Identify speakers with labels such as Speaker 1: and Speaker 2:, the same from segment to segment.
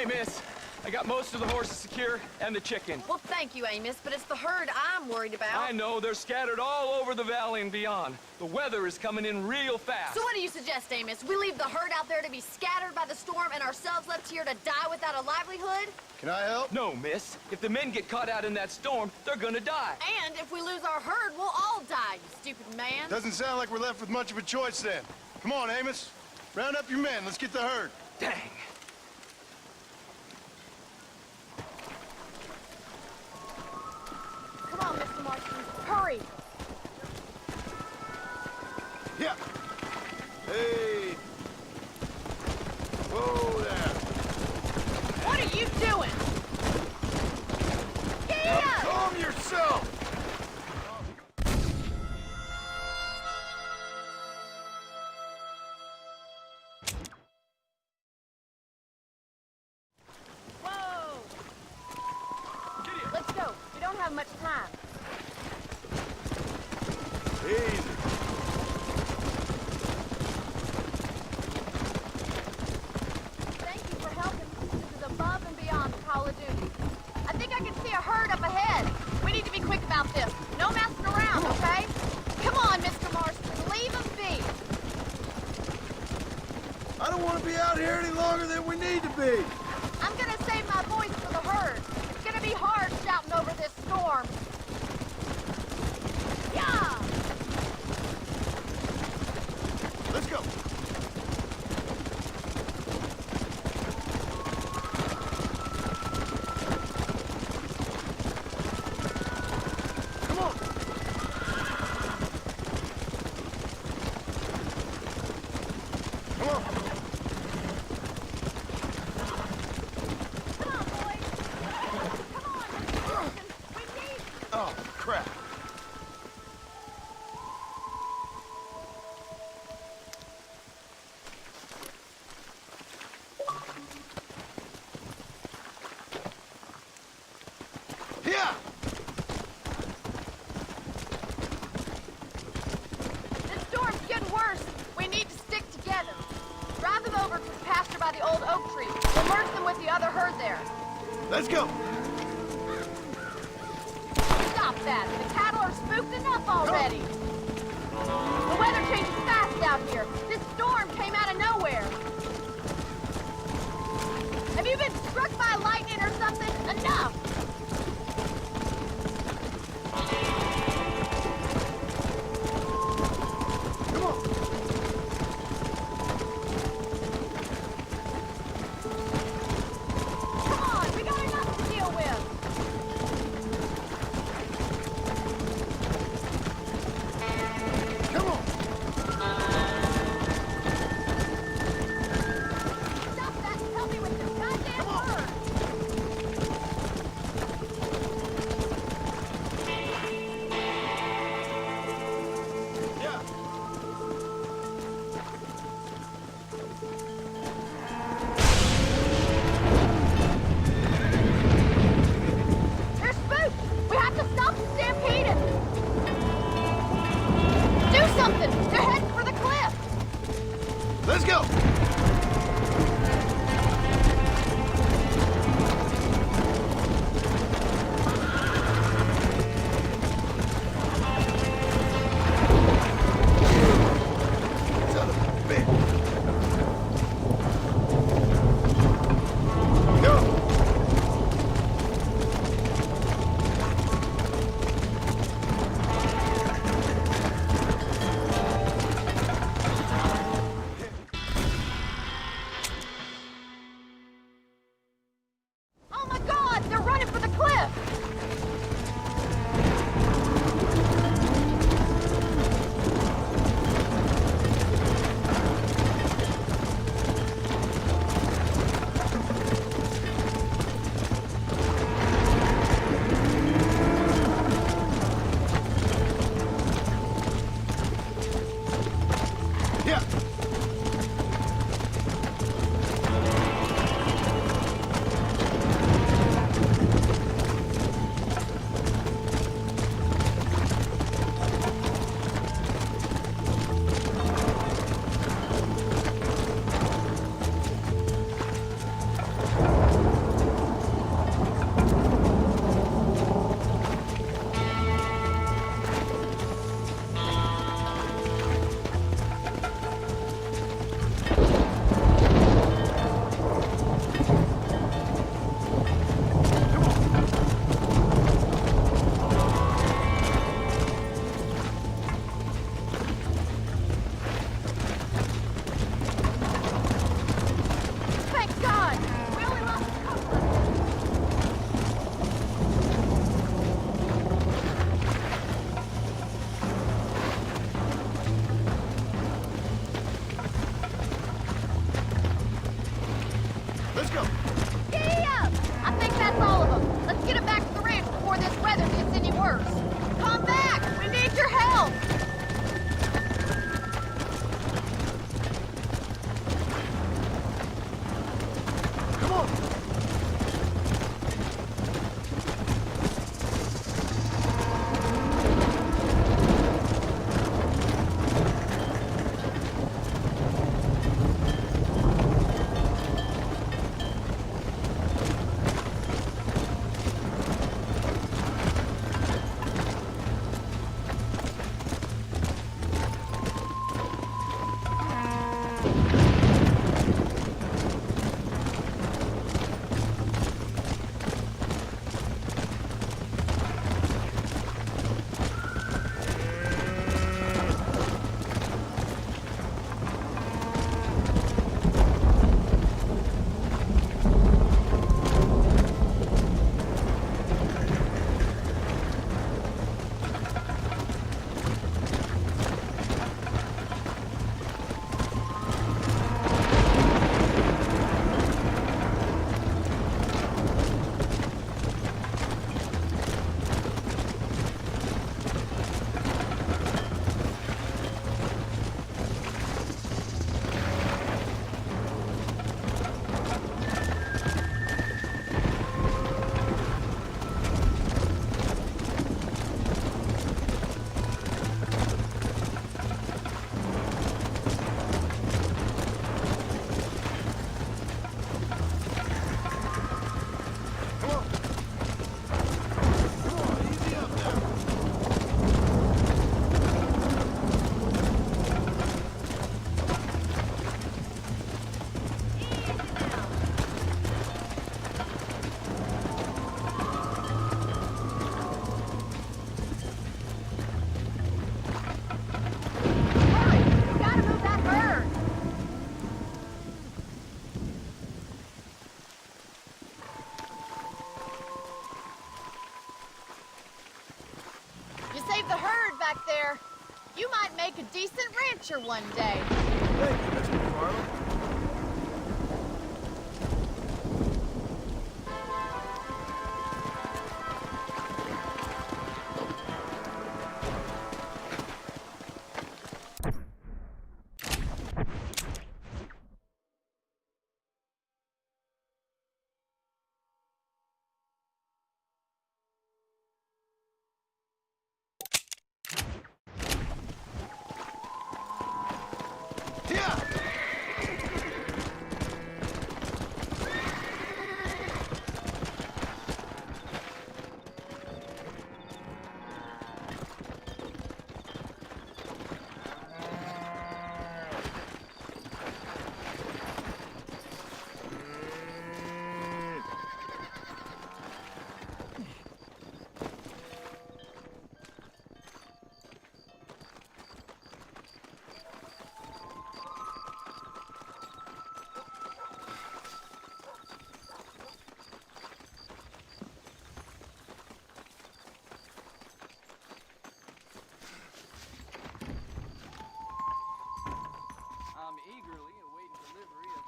Speaker 1: Hey, miss. I got most of the horses secure and the chicken.
Speaker 2: Well, thank you, Amos, but it's the herd I'm worried about.
Speaker 1: I know, they're scattered all over the valley and beyond. The weather is coming in real fast.
Speaker 2: So what do you suggest, Amos? We leave the herd out there to be scattered by the storm and ourselves left here to die without a livelihood?
Speaker 3: Can I help?
Speaker 1: No, miss. If the men get caught out in that storm, they're gonna die.
Speaker 2: And if we lose our herd, we'll all die, you stupid man.
Speaker 3: Doesn't sound like we're left with much of a choice then. Come on, Amos. Round up your men. Let's get the herd.
Speaker 1: Dang.
Speaker 2: Come on, Mr. Marston. Hurry.
Speaker 3: Yeah. Hey. Whoa there.
Speaker 2: What are you doing? Get up!
Speaker 3: Calm yourself.
Speaker 2: Whoa! Let's go. We don't have much time.
Speaker 3: Easy.
Speaker 2: Thank you for helping. This is above and beyond the call of duty. I think I can see a herd up ahead. We need to be quick about this. No messing around, okay? Come on, Mr. Marston. Leave them be.
Speaker 3: I don't want to be out here any longer than we need to be.
Speaker 2: I'm gonna save my voice for the herd. It's gonna be hard shouting over this storm. Yeah!
Speaker 3: Let's go. Come on. Come on.
Speaker 2: Come on, boys. Come on, Mr. Marston. We need...
Speaker 3: Oh, crap. Yeah!
Speaker 2: This storm's getting worse. We need to stick together. Drive them over to the pasture by the old oak tree. We'll merge them with the other herd there.
Speaker 3: Let's go.
Speaker 2: Stop that. The cattle are spooked enough already. The weather changes fast out here. This storm came out of nowhere. Have you been struck by lightning or something? Enough!
Speaker 3: Come on.
Speaker 2: Come on, we got enough to deal with.
Speaker 3: Come on. Let's go.
Speaker 2: Yeah! I think that's all of them. Let's get them back to the ranch before this weather gets any worse. Come back! We need your help!
Speaker 3: Come on.
Speaker 2: Hurry! We gotta move that herd! You saved the herd back there. You might make a decent rancher one day.
Speaker 3: Thank you, Mr. McFarland. Yeah.
Speaker 1: I'm eagerly awaiting delivery of...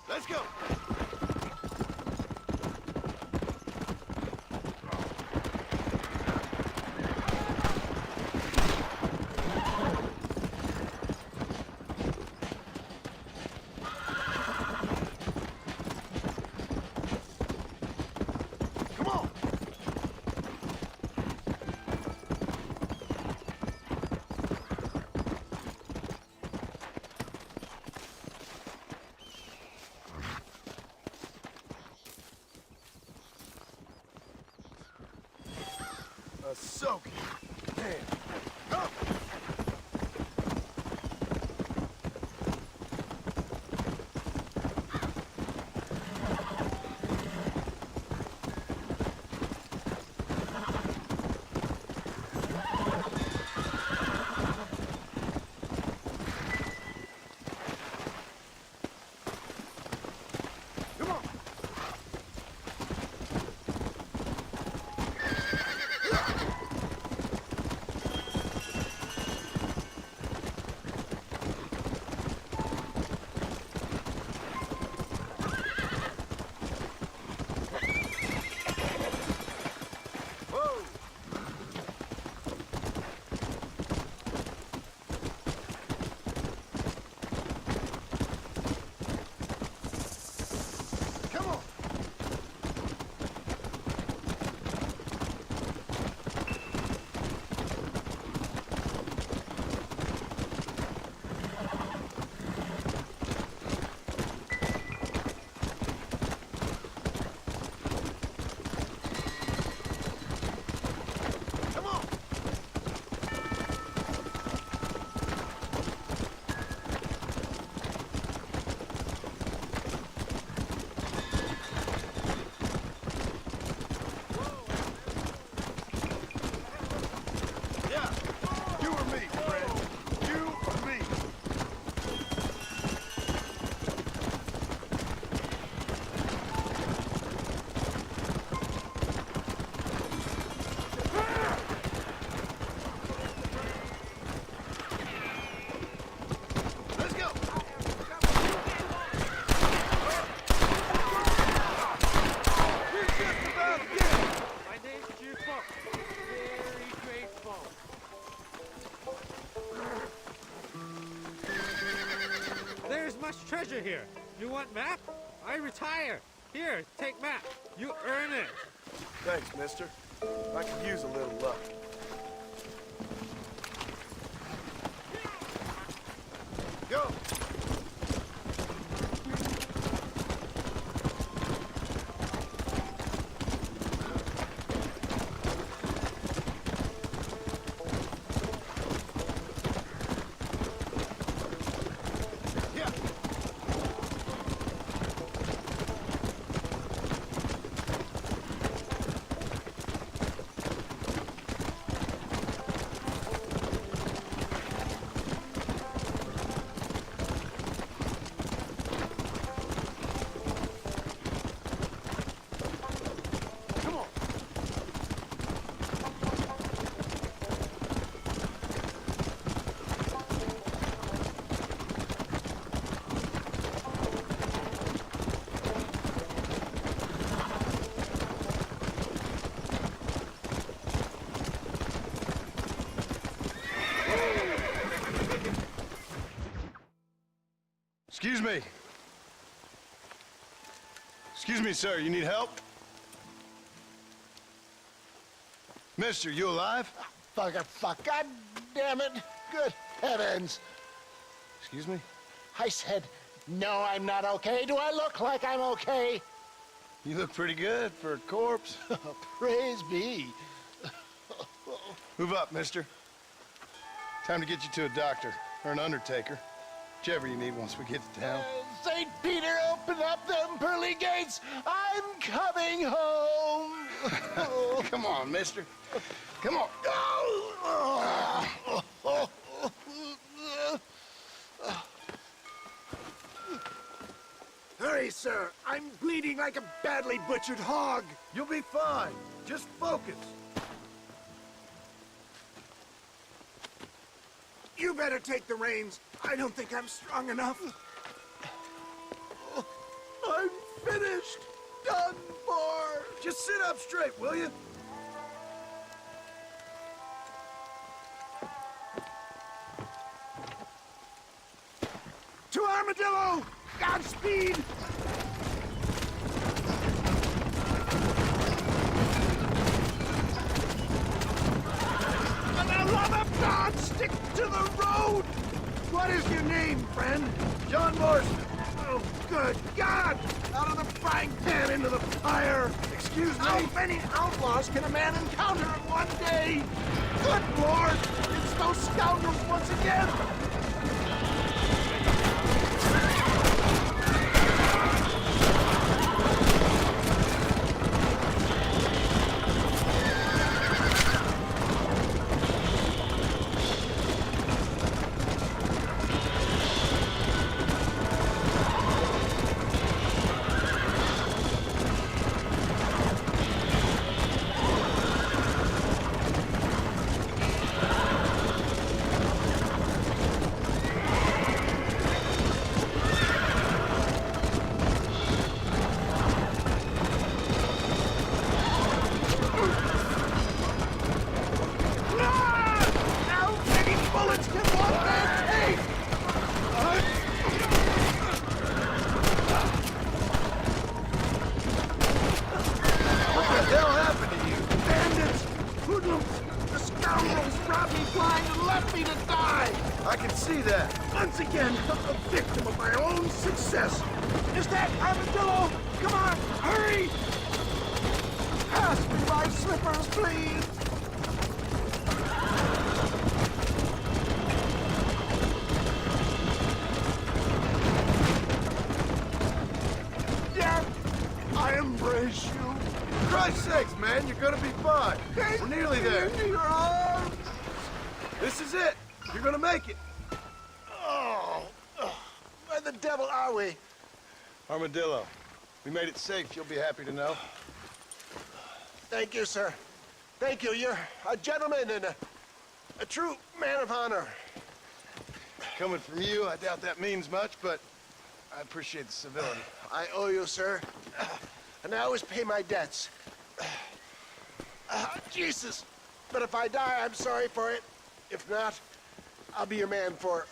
Speaker 3: Let's go. Come on. Soaking. Man. Up.
Speaker 4: treasure here. You want map? I retire. Here, take map. You earn it.
Speaker 3: Thanks, mister. I could use a little luck. Go! Excuse me. Excuse me, sir. You need help? Mister, you alive?
Speaker 5: Fuck. God damn it. Good heavens.
Speaker 3: Excuse me?
Speaker 5: I said, no, I'm not okay. Do I look like I'm okay?
Speaker 3: You look pretty good for a corpse.
Speaker 5: Praise be.
Speaker 3: Move up, mister. Time to get you to a doctor or an undertaker. Whichever you need once we get to town.
Speaker 5: St. Peter, open up them pearly gates. I'm coming home.
Speaker 3: Come on, mister. Come on.
Speaker 5: Hurry, sir. I'm bleeding like a badly butchered hog.
Speaker 3: You'll be fine. Just focus.
Speaker 5: You better take the reins. I don't think I'm strong enough. I'm finished. Done for.
Speaker 3: Just sit up straight, will you?
Speaker 5: To Armadillo! Godspeed! For the love of God, stick to the road! What is your name, friend?
Speaker 3: John Marston.
Speaker 5: Oh, good God! Out of the frying pan into the fire!
Speaker 3: Excuse me?
Speaker 5: How many outlaws can a man encounter in one day? Good Lord! It's those scoundrels once again!
Speaker 3: I can see that.
Speaker 5: Once again, a victim of my own success. Is that Armadillo? Come on, hurry! Pass me my slippers, please. Death, I embrace you.
Speaker 3: For Christ's sakes, man, you're gonna be fine. We're nearly there.
Speaker 5: Into your arms.
Speaker 3: This is it. You're gonna make it.
Speaker 5: Oh, where the devil are we?
Speaker 3: Armadillo, we made it safe. You'll be happy to know.
Speaker 5: Thank you, sir. Thank you. You're a gentleman and a true man of honor.
Speaker 3: Coming from you, I doubt that means much, but I appreciate the civility.
Speaker 5: I owe you, sir. And I always pay my debts. Jesus. But if I die, I'm sorry for it. If not, I'll be your man for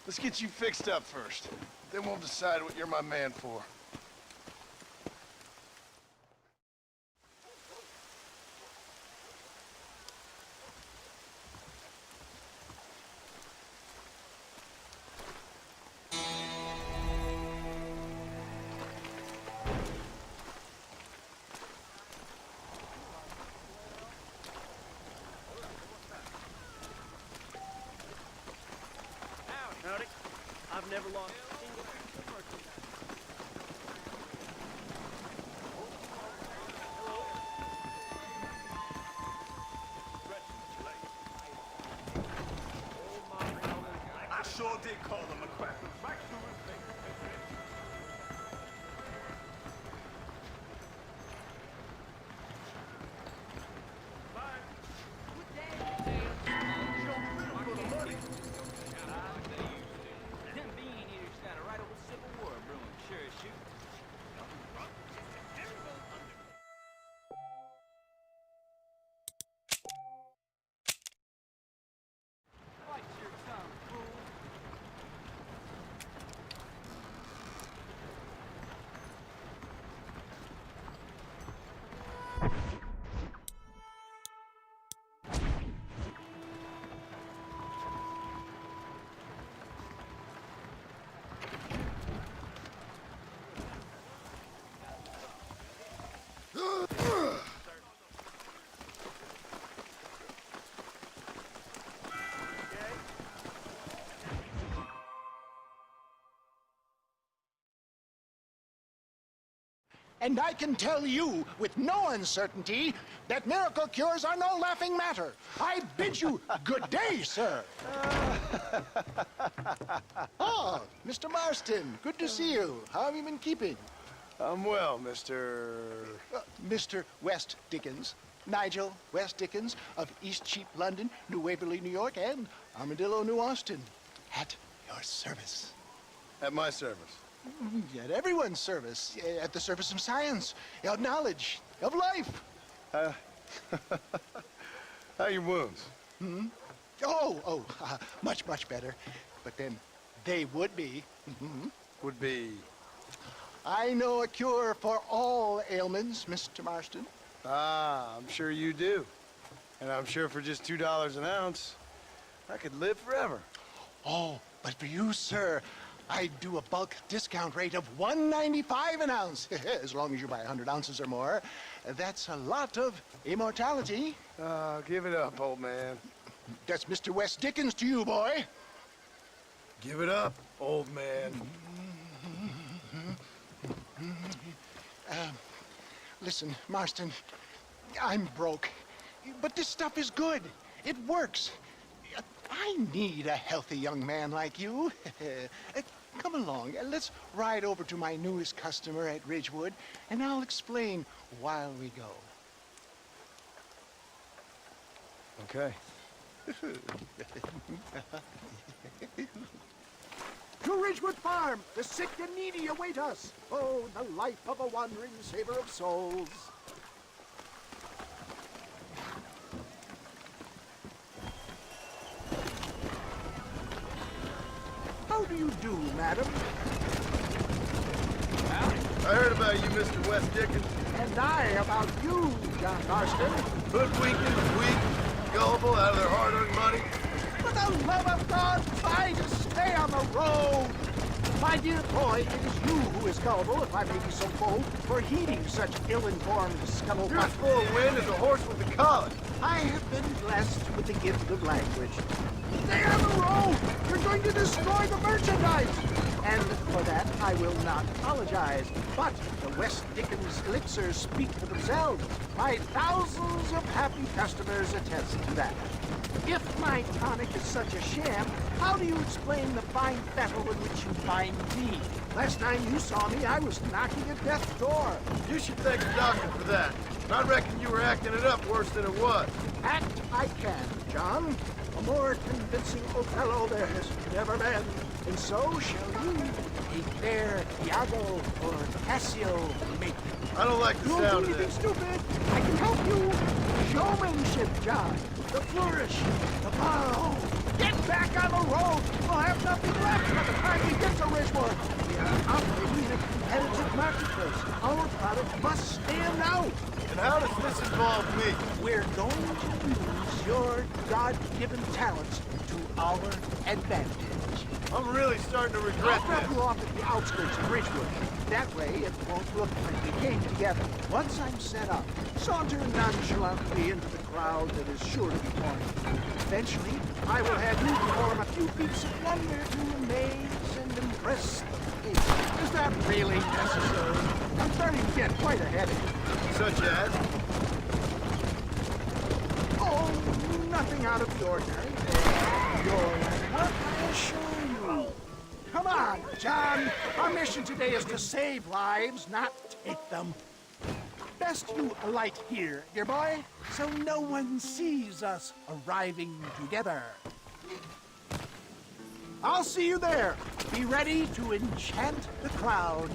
Speaker 3: Let's get you fixed up first. Then we'll decide what you're my man for.
Speaker 6: Howdy. I've never lost a single piece of merchandise.
Speaker 5: I sure did call him a cracker. Right through his face.
Speaker 6: Them bean eaters got a right old civil war brewing, sure as shoot. Bite your tongue, fool.
Speaker 5: And I can tell you with no uncertainty that miracle cures are no laughing matter. I bid you good day, sir. Oh, Mr. Marston, good to see you. How have you been keeping?
Speaker 3: I'm well, Mr.
Speaker 5: Mr. West Dickens, Nigel West Dickens of Eastcheap, London, New Waverly, New York, and Armadillo, New Austin. At your service.
Speaker 3: At my service.
Speaker 5: At everyone's service. At the service of science, of knowledge, of life.
Speaker 3: How are your wounds?
Speaker 5: Much, much better. But then they would be.
Speaker 3: Would be...
Speaker 5: I know a cure for all ailments, Mr. Marston.
Speaker 3: Ah, I'm sure you do. And I'm sure for just $2 an ounce, I could live forever.
Speaker 5: Oh, but for you, sir, I do a bulk discount rate of $1.95 an ounce, as long as you buy 100 ounces or more. That's a lot of immortality.
Speaker 3: Give it up, old man.
Speaker 5: That's Mr. West Dickens to you, boy.
Speaker 3: Give it up, old man.
Speaker 5: Listen, Marston, I'm broke, but this stuff is good. It works. I need a healthy young man like you. Come along, let's ride over to my newest customer at Ridgewood, and I'll explain while we go.
Speaker 3: Okay.
Speaker 5: To Ridgewood Farm, the sick and needy await us. Oh, the life of a wandering saver of souls. How do you do, madam?
Speaker 3: I heard about you, Mr. West Dickens.
Speaker 5: And I about you, John Marston.
Speaker 3: Hoodwinking, weak, gullible, out of their hard-earned money.
Speaker 5: For the love of God, try to stay on the road. My dear boy, it is you who is gullible, if I may be so bold, for heeding such ill-informed scuttlebutt.
Speaker 3: You're as full of wind as a horse with a collar.
Speaker 5: I have been blessed with the gift of language. Stay on the road! You're going to destroy the merchandise! And for that, I will not apologize. But the West Dickens elixirs speak for themselves. My thousands of happy customers attest to that. If my tonic is such a sham, how do you explain the fine fettle in which you find me? Last time you saw me, I was knocking at death's door.
Speaker 3: You should thank the doctor for that. I reckon you were acting it up worse than it was.
Speaker 5: Act I can, John. A more convincing Othello there has never been. And so shall you. A fair Iago or Cassio make me.
Speaker 3: I don't like the
Speaker 5: Don't
Speaker 3: sound
Speaker 5: do
Speaker 3: of
Speaker 5: anything
Speaker 3: this.
Speaker 5: stupid. I can help you. Showmanship, John. The flourish. The bow. Get back on the road. We'll have nothing left by the time we get to Ridgewood. We are operating in a competitive marketplace. Our product must stand out.
Speaker 3: And how does this involve me?
Speaker 5: We're going to use your God-given talents to our advantage.
Speaker 3: I'm really starting to regret
Speaker 5: I'll drop
Speaker 3: this.
Speaker 5: you off at the outskirts of Ridgewood. That way, it won't look like we came together. Once I'm set up, saunter nonchalantly into the crowd that is sure to be forming. Eventually, I will have you perform a few feats of wonder to amaze and impress the people. Is that really necessary? I'm starting to get quite a headache.
Speaker 3: Such as?
Speaker 5: Oh, nothing out of the ordinary. Your work, I assure you. Come on, John. Our mission today is to save lives, not take them. Best you alight here, dear boy, so no one sees us arriving together. I'll see you there. Be ready to enchant the crowd.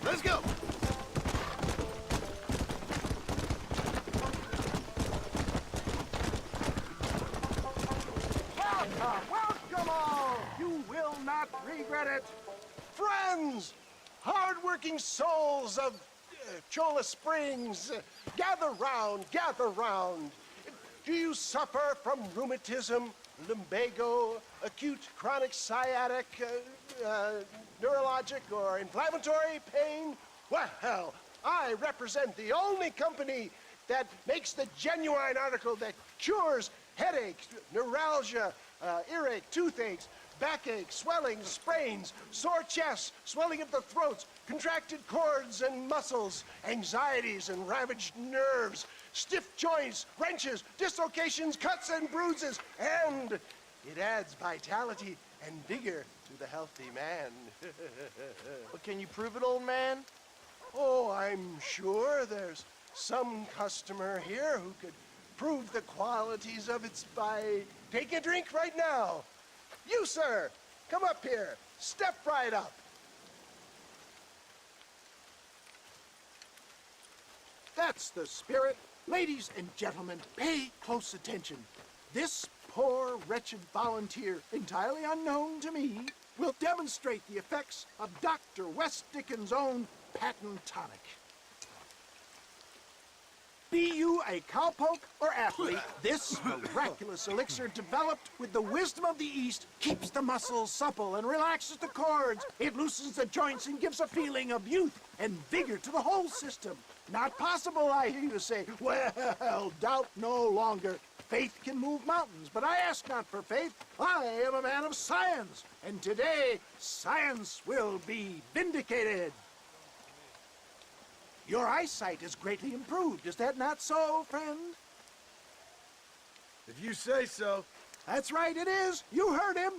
Speaker 3: Let's go.
Speaker 5: Welcome all. You will not regret it.
Speaker 7: Friends, hard-working souls of Cholla Springs, gather round, gather round. Do you suffer from rheumatism, lumbago, acute chronic sciatic, neurologic, or inflammatory pain? Well, I represent the only company that makes the genuine article that cures headaches, neuralgia, earache, toothaches, backache, swelling, sprains, sore chests, swelling of the throats, contracted cords and muscles, anxieties and ravaged nerves, stiff joints, wrenches, dislocations, cuts and bruises, and it adds vitality and vigor to the healthy man.
Speaker 3: But can you prove it, old man?
Speaker 7: Oh, I'm sure there's some customer here who could prove the qualities of it by taking a drink right now. You, sir, come up here. Step right up.
Speaker 5: That's the spirit. Ladies and gentlemen, pay close attention. This poor, wretched volunteer, entirely unknown to me, will demonstrate the effects of Dr. West Dickens' own patent tonic. Be you a cowpoke or athlete, this miraculous elixir developed with the wisdom of the East keeps the muscles supple and relaxes the cords. It loosens the joints and gives a feeling of youth and vigor to the whole system. Not possible, I hear you say. Well, doubt no longer. Faith can move mountains, but I ask not for faith. I am a man of science, and today science will be vindicated. Your eyesight is greatly improved. Is that not so, friend?
Speaker 3: If you say so.
Speaker 5: That's right, it is. You heard him.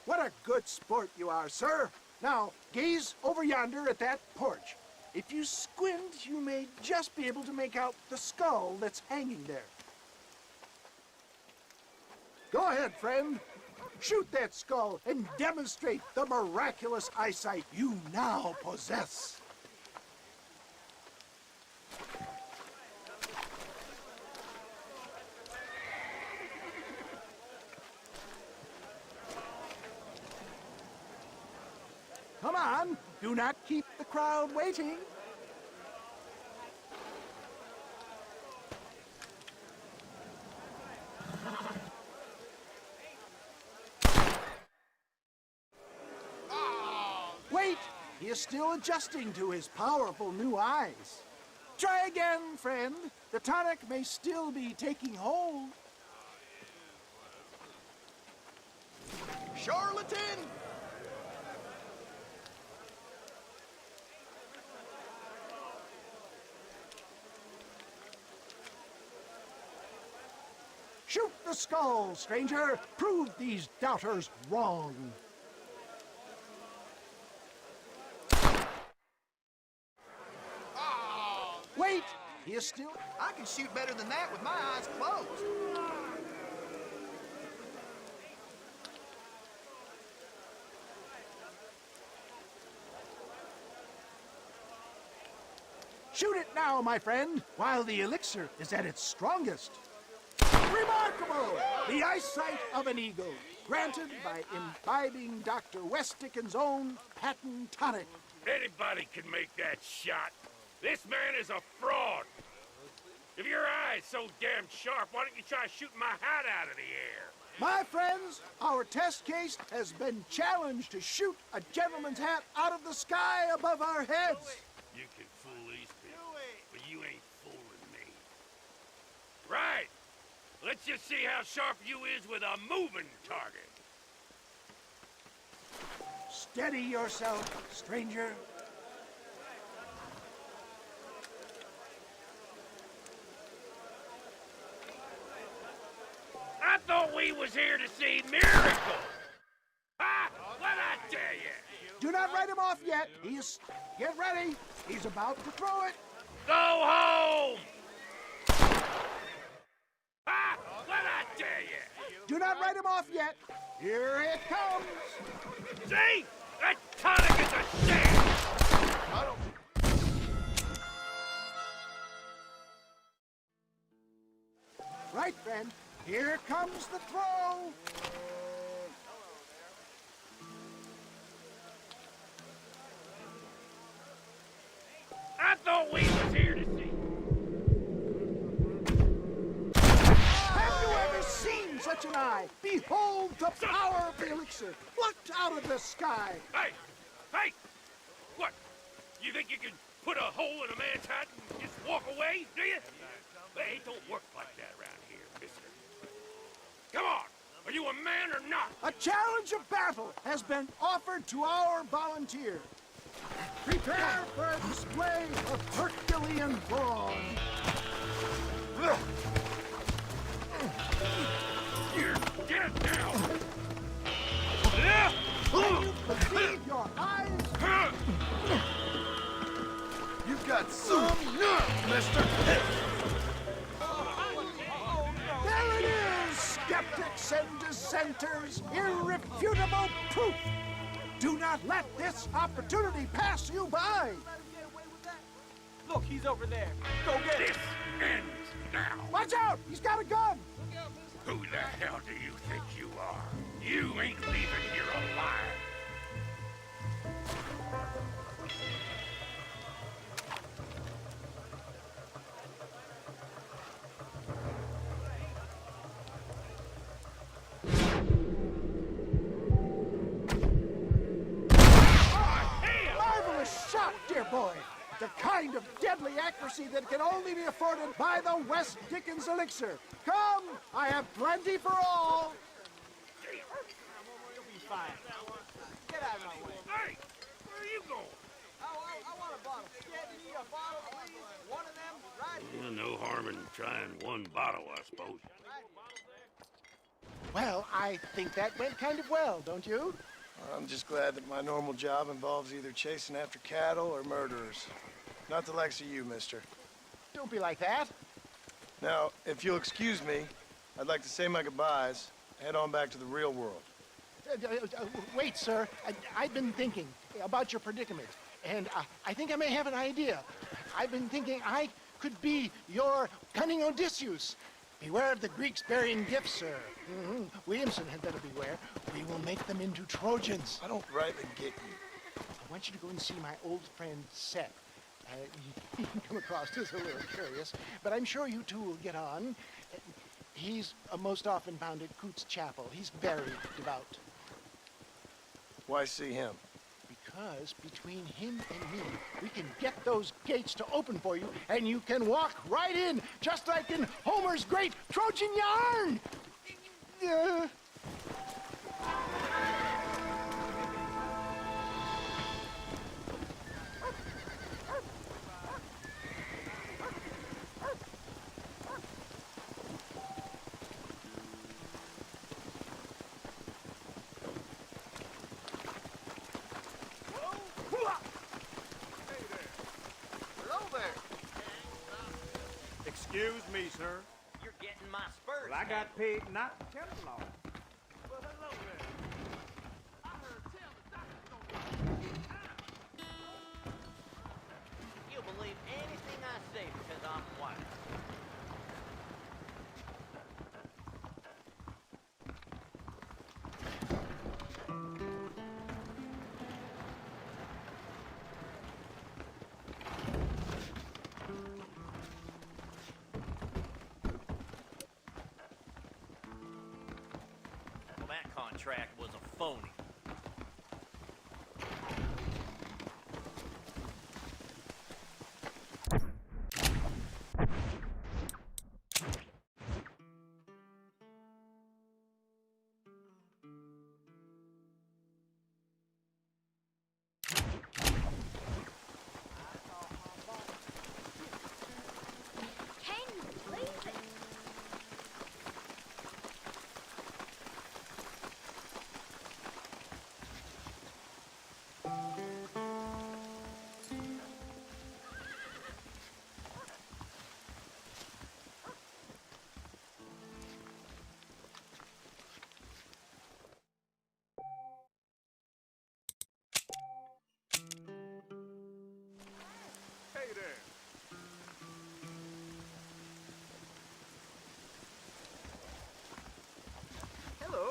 Speaker 5: What a good sport you are, sir. Now, gaze over yonder at that porch. If you squint, you may just be able to make out the skull that's hanging there. Go ahead, friend. Shoot that skull and demonstrate the miraculous eyesight you now possess. Come on, do not keep the crowd waiting. Wait, he is still adjusting to his powerful new eyes. Try again, friend. The tonic may still be taking hold.
Speaker 7: Charlatan!
Speaker 5: Shoot the skull, stranger. Prove these doubters wrong. Wait! He is still...
Speaker 8: I can shoot better than that with my eyes closed.
Speaker 5: Shoot it now, my friend, while the elixir is at its strongest. Remarkable! The eyesight of an eagle, granted by imbibing Dr. Westickens' own patent tonic.
Speaker 9: Anybody can make that shot. This man is a fraud. If your eye's so damn sharp, why don't you try shooting my hat out of the air?
Speaker 5: My friends, our test case has been challenged to shoot a gentleman's hat out of the sky above our heads.
Speaker 9: You can fool these people, but you ain't fooling me. Right. Let's just see how sharp you is with a moving target.
Speaker 5: Steady yourself, stranger.
Speaker 9: I thought we was here to see miracles. Ah, what'd I tell you?
Speaker 5: Do not write him off yet. Get ready. He's about to throw it.
Speaker 9: Go home! Ah, what'd I tell you?
Speaker 5: Do not write him off yet. Here it comes.
Speaker 9: See? That tonic is a sham!
Speaker 5: Right, friend. Here comes the throw.
Speaker 9: I thought we was here to see.
Speaker 5: Have you ever seen such an eye? Behold the power of the elixir, plucked out of the sky.
Speaker 9: Hey! Hey! What? You think you can put a hole in a man's hat and just walk away, do you? Hey, it don't work like that around here, mister. Come on! Are you a man or not?
Speaker 5: A challenge of battle has been offered to our volunteer. Prepare for a display of Herculean brawn.
Speaker 9: Here, get down!
Speaker 5: Can you believe your eyes?
Speaker 3: You've got some nerve, mister.
Speaker 5: There it is, skeptics and dissenters, irrefutable proof. Do not let this opportunity pass you by.
Speaker 6: Look, he's over there. Go get him.
Speaker 9: This ends now.
Speaker 5: Watch out, he's got a gun.
Speaker 9: Who the hell do you think you are? You ain't leaving here alive.
Speaker 5: Marvelous shot, dear boy. The kind of deadly accuracy that can only be afforded by the West Dickens elixir. Come, I have plenty for all.
Speaker 6: You'll be fine. Get out of my way.
Speaker 9: Hey, where are you going?
Speaker 6: I want a bottle. Yeah, you need a bottle, please? One of them, right here.
Speaker 9: No harm in trying one bottle, I suppose.
Speaker 7: Well, I think that went kind of well, don't you?
Speaker 3: I'm just glad that my normal job involves either chasing after cattle or murderers. Not the likes of you, mister.
Speaker 7: Don't be like that.
Speaker 3: Now, if you'll excuse me, I'd like to say my goodbyes, head on back to the real world.
Speaker 7: Wait, sir. I've been thinking about your predicament, and I think I may have an idea. I've been thinking I could be your cunning Odysseus. Beware of the Greeks burying gifts, sir. Williamson had better beware. We will make them into Trojans.
Speaker 3: I don't rightly get you.
Speaker 7: I want you to go and see my old friend Seth. He can come across as a little curious, but I'm sure you two will get on. He's most often found at Coots Chapel. He's very devout.
Speaker 3: Why see him?
Speaker 7: Because between him and me, we can get those gates to open for you, and you can walk right in, just like in Homer's great Trojan yarn!
Speaker 6: Hello there.
Speaker 4: Excuse me, sir.
Speaker 6: You're getting my spurs.
Speaker 4: Well, I got paid not to tell the law. Well, hello there.
Speaker 6: You'll believe anything I say because I'm white. Well, that contract was a phony.
Speaker 2: Can you believe it?
Speaker 9: Hey there.
Speaker 5: Hello.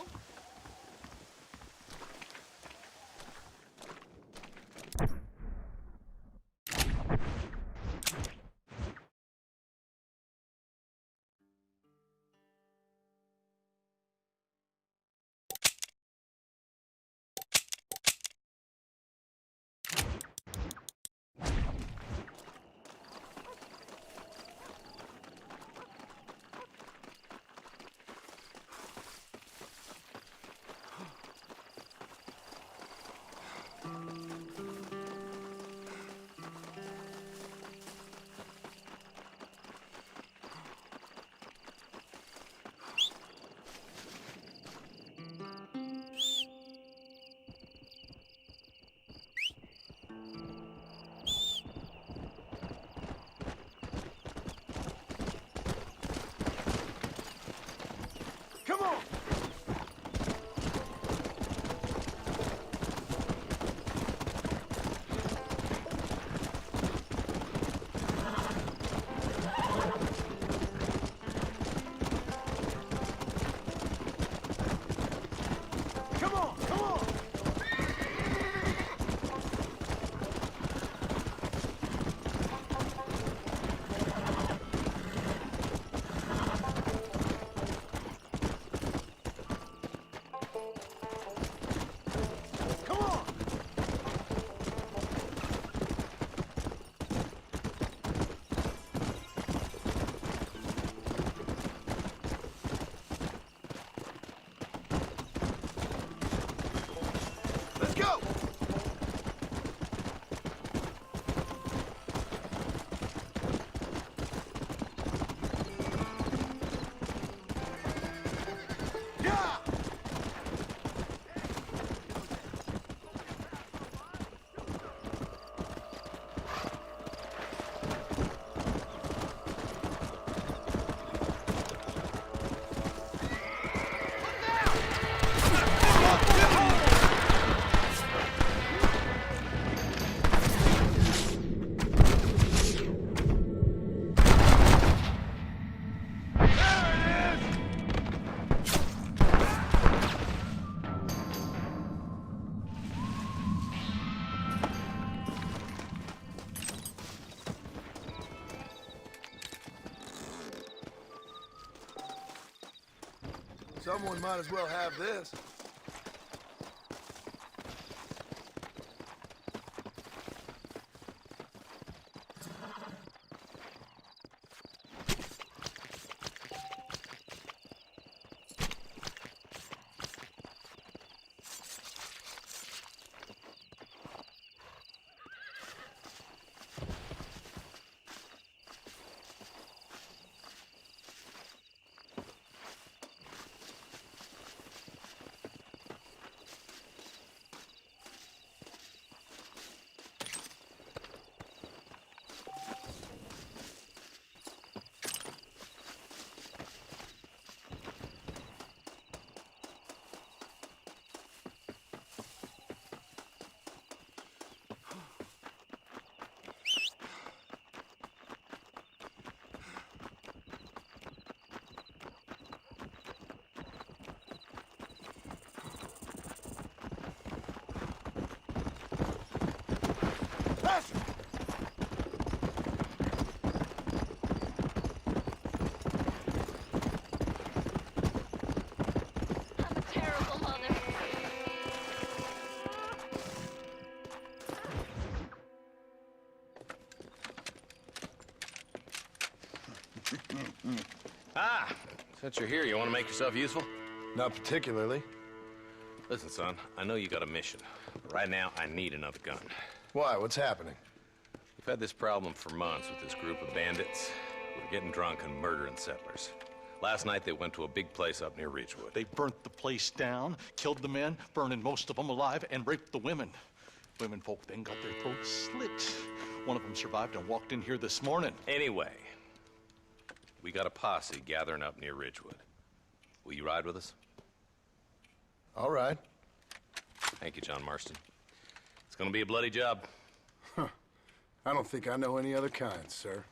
Speaker 7: Come on! Come on! Come on! Come on! Let's go! Yeah! Someone might as well have this.
Speaker 3: Faster!
Speaker 2: I'm a terrible mother.
Speaker 10: Ah, since you're here, you want to make yourself useful?
Speaker 3: Not particularly.
Speaker 10: Listen, son, I know you got a mission. But right now, I need another gun.
Speaker 3: Why? What's happening?
Speaker 10: We've had this problem for months with this group of bandits. We're getting drunk and murdering settlers. Last night, they went to a big place up near Ridgewood.
Speaker 11: They burnt the place down, killed the men, burning most of them alive, and raped the women. Women folk then got their throats slit. One of them survived and walked in here this morning.
Speaker 10: Anyway, we got a posse gathering up near Ridgewood. Will you ride with us?
Speaker 3: All right.
Speaker 10: Thank you, John Marston. It's gonna be a bloody job.
Speaker 3: I don't think I know any other kind, sir.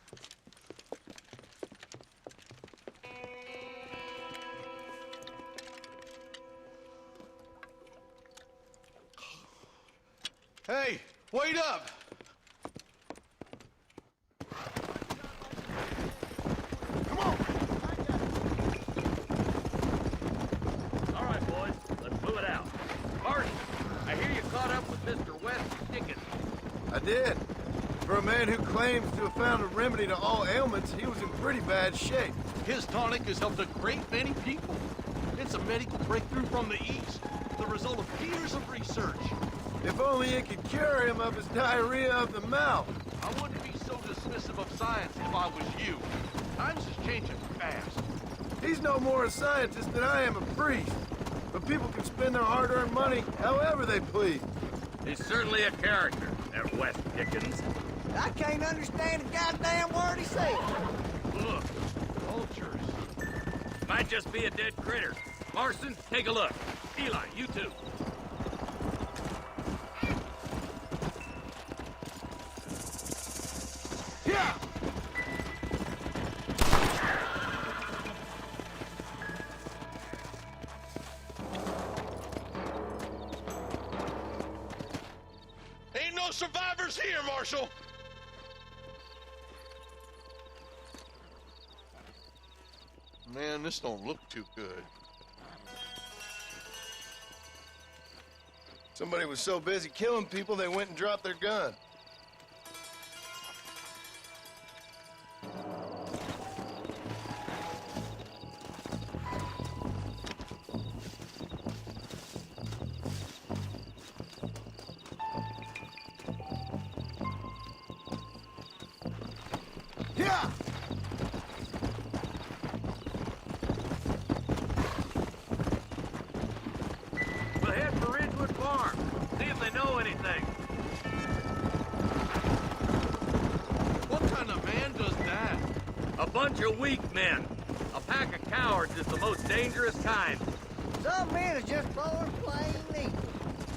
Speaker 11: Hey, wait up!
Speaker 3: Come on!
Speaker 9: All right, boys, let's move it out. Marty, I hear you caught up with Mr. West Dickens.
Speaker 3: I did. For a man who claims to have found a remedy to all ailments, he was in pretty bad shape.
Speaker 11: His tonic has helped a great many people. It's a medical breakthrough from the East, the result of years of research.
Speaker 3: If only it could cure him of his diarrhea of the mouth.
Speaker 11: I wouldn't be so dismissive of science if I was you. Times is changing fast.
Speaker 3: He's no more a scientist than I am a priest. But people can spend their hard-earned money however they please.
Speaker 9: He's certainly a character, that West Dickens.
Speaker 5: I can't understand a goddamn word he said.
Speaker 9: Look,
Speaker 11: Vultures.
Speaker 9: might just be a dead critter. Marston, take a look. Eli, you too.
Speaker 3: Yeah!
Speaker 11: Ain't no survivors here, Marshal! Man, this don't look too good.
Speaker 3: Somebody was so busy killing people, they went and dropped their gun. Yeah!
Speaker 9: We'll head for Ridgewood Farm. See if they know anything.
Speaker 11: What kind of man does that?
Speaker 9: A bunch of weak men. A pack of cowards is the most dangerous kind.
Speaker 5: Some men is just born plain evil.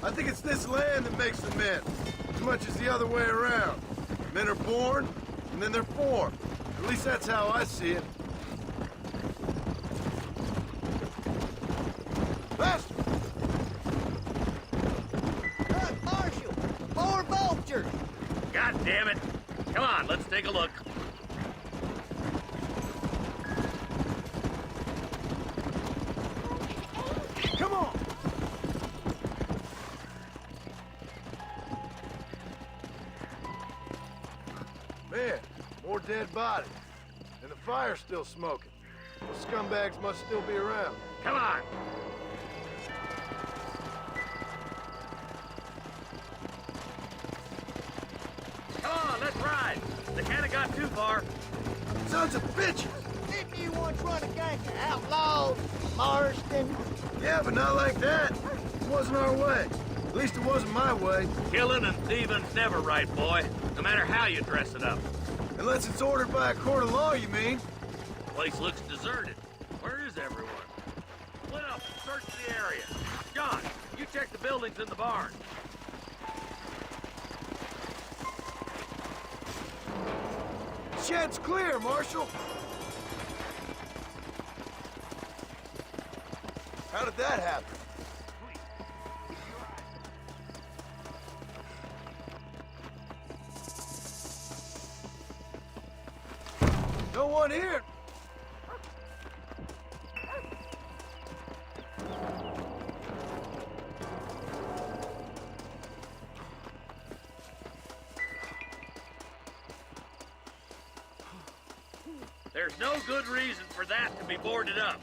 Speaker 3: I think it's this land that makes the men, as much as the other way around. Men are born, and then they're formed. At least that's how I see it. Faster!
Speaker 5: Look, Marshal, more vultures.
Speaker 9: God damn it. Come on, let's take a look.
Speaker 3: Come on! Man, more dead bodies. And the fire's still smoking. Those scumbags must still be around.
Speaker 9: Come on. Come on, let's ride. They can't have got too far.
Speaker 3: Sons of bitches!
Speaker 5: Didn't you once run a gang of outlaws, Marston?
Speaker 3: Yeah, but not like that. It wasn't our way. At least it wasn't my way.
Speaker 9: Killing and thieving's never right, boy. No matter how you dress it up.
Speaker 3: Unless it's ordered by a court of law, you mean?
Speaker 9: The place looks deserted. Where is everyone? Split up and search the area. John, you check the buildings in the barn.
Speaker 3: Shed's clear, Marshal. How did that happen? no one here.
Speaker 9: There's no good reason for that to be boarded up.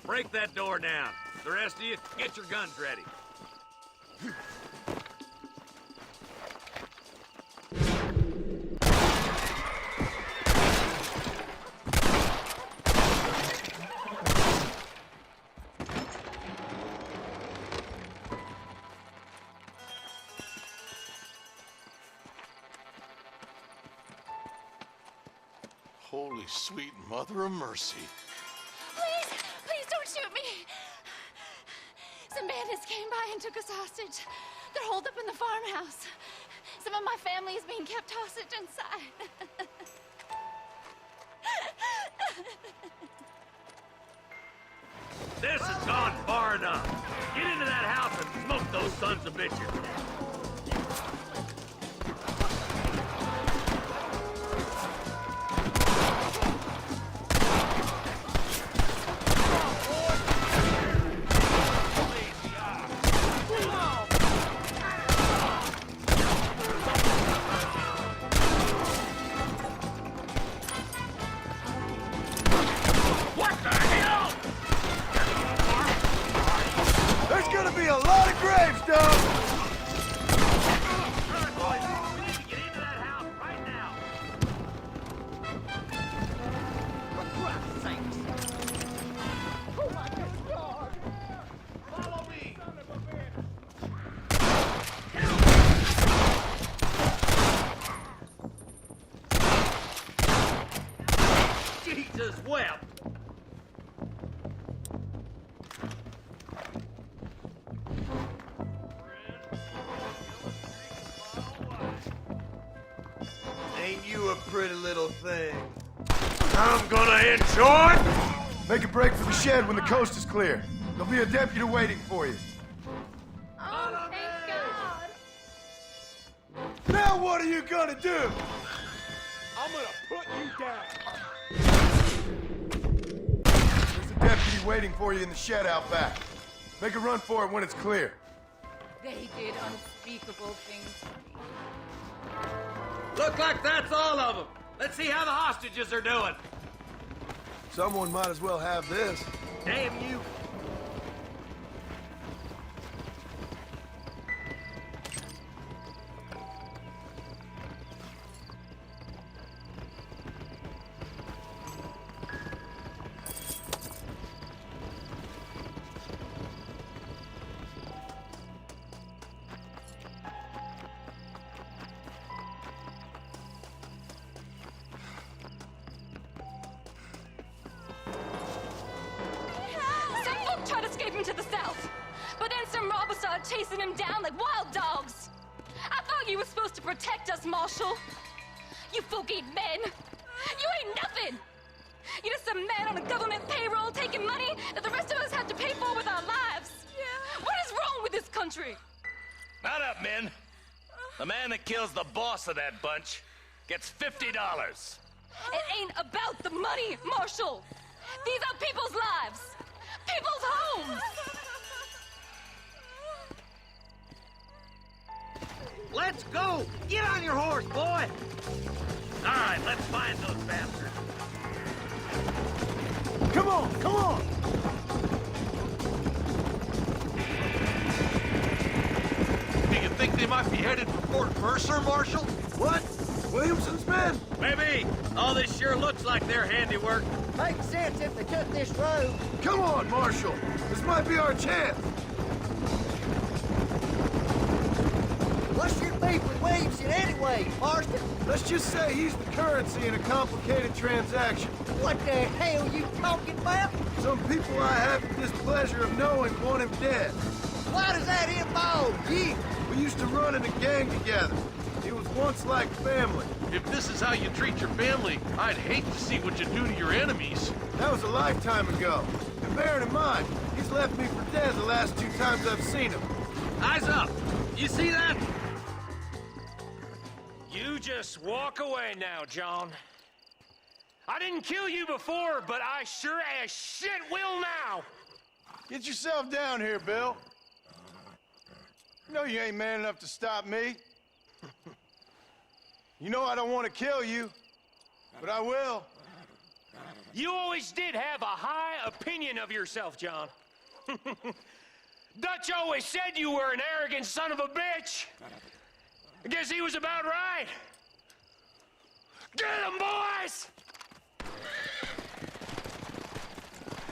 Speaker 9: Break that door down. The rest of you, get your guns ready.
Speaker 11: Holy sweet mother of mercy.
Speaker 2: Please, please don't shoot me. Some bandits came by and took us hostage. They're holed up in the farmhouse. Some of my family is being kept hostage inside.
Speaker 9: This has gone far enough. Get into that house and smoke those sons of bitches.
Speaker 3: There's gonna be a lot of graves dug!
Speaker 9: Jesus wept.
Speaker 3: Ain't you a pretty little thing?
Speaker 9: I'm gonna enjoy.
Speaker 3: Make a break for the shed when the coast is clear. There'll be a deputy waiting for you.
Speaker 2: Oh, thank God.
Speaker 3: Now what are you gonna do?
Speaker 9: I'm gonna put you down.
Speaker 3: There's a deputy waiting for you in the shed out back. Make a run for it when it's clear.
Speaker 12: They did unspeakable things to me.
Speaker 9: Look like that's all of them. Let's see how the hostages are doing.
Speaker 3: Someone might as well have this.
Speaker 9: Damn you.
Speaker 2: Some folk tried to escape him to the south, but then some robbers started chasing him down like wild dogs. I thought you were supposed to protect us, Marshal. You folk ain't men. You ain't nothing. You're just a man on a government payroll taking money that the rest of us have to pay for with our lives. Yeah. What is wrong with this country?
Speaker 10: Mount up, men. The man that kills the boss of that bunch gets $50.
Speaker 2: It ain't about the money, Marshal. These are people's lives. People's homes.
Speaker 9: Let's go! Get on your horse, boy! All right, let's find those bastards.
Speaker 3: Come on, come on!
Speaker 11: Do you think they might be headed for Fort Mercer, Marshal?
Speaker 3: What? Williamson's men?
Speaker 9: Maybe. All this sure looks like their handiwork.
Speaker 5: Makes sense if they took this road.
Speaker 3: Come on, Marshal. This might be our chance.
Speaker 5: What's your beef with Williamson anyway, Marston?
Speaker 3: Let's just say he's the currency in a complicated transaction.
Speaker 5: What the hell you talking about?
Speaker 3: Some people I have the displeasure of knowing want him dead.
Speaker 5: Why does that involve you?
Speaker 3: We used to run in a gang together. It was once like family.
Speaker 11: If this is how you treat your family, I'd hate to see what you do to your enemies.
Speaker 3: That was a lifetime ago. And bearing in mind, he's left me for dead the last 2 times I've seen him.
Speaker 9: Eyes up! You see that? You just walk away now, John. I didn't kill you before, but I sure as shit will now!
Speaker 3: Get yourself down here, Bill. You know you ain't man enough to stop me. You know I don't want to kill you, but I will.
Speaker 9: You always did have a high opinion of yourself, John. Dutch always said you were an arrogant son of a bitch. I guess he was about right. Get him, boys!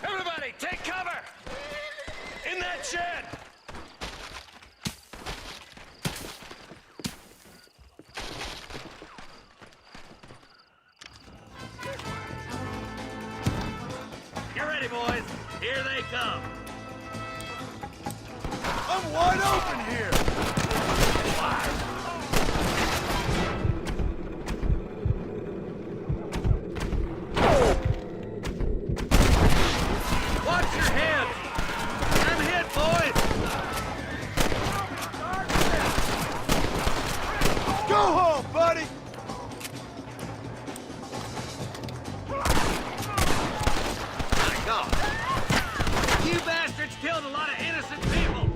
Speaker 9: Everybody, take cover! In that shed! Get ready, boys. Here they come.
Speaker 3: I'm wide open here!
Speaker 9: Watch your heads! I'm hit, boys!
Speaker 3: Go home, buddy!
Speaker 9: My God! You bastards killed a lot of innocent people!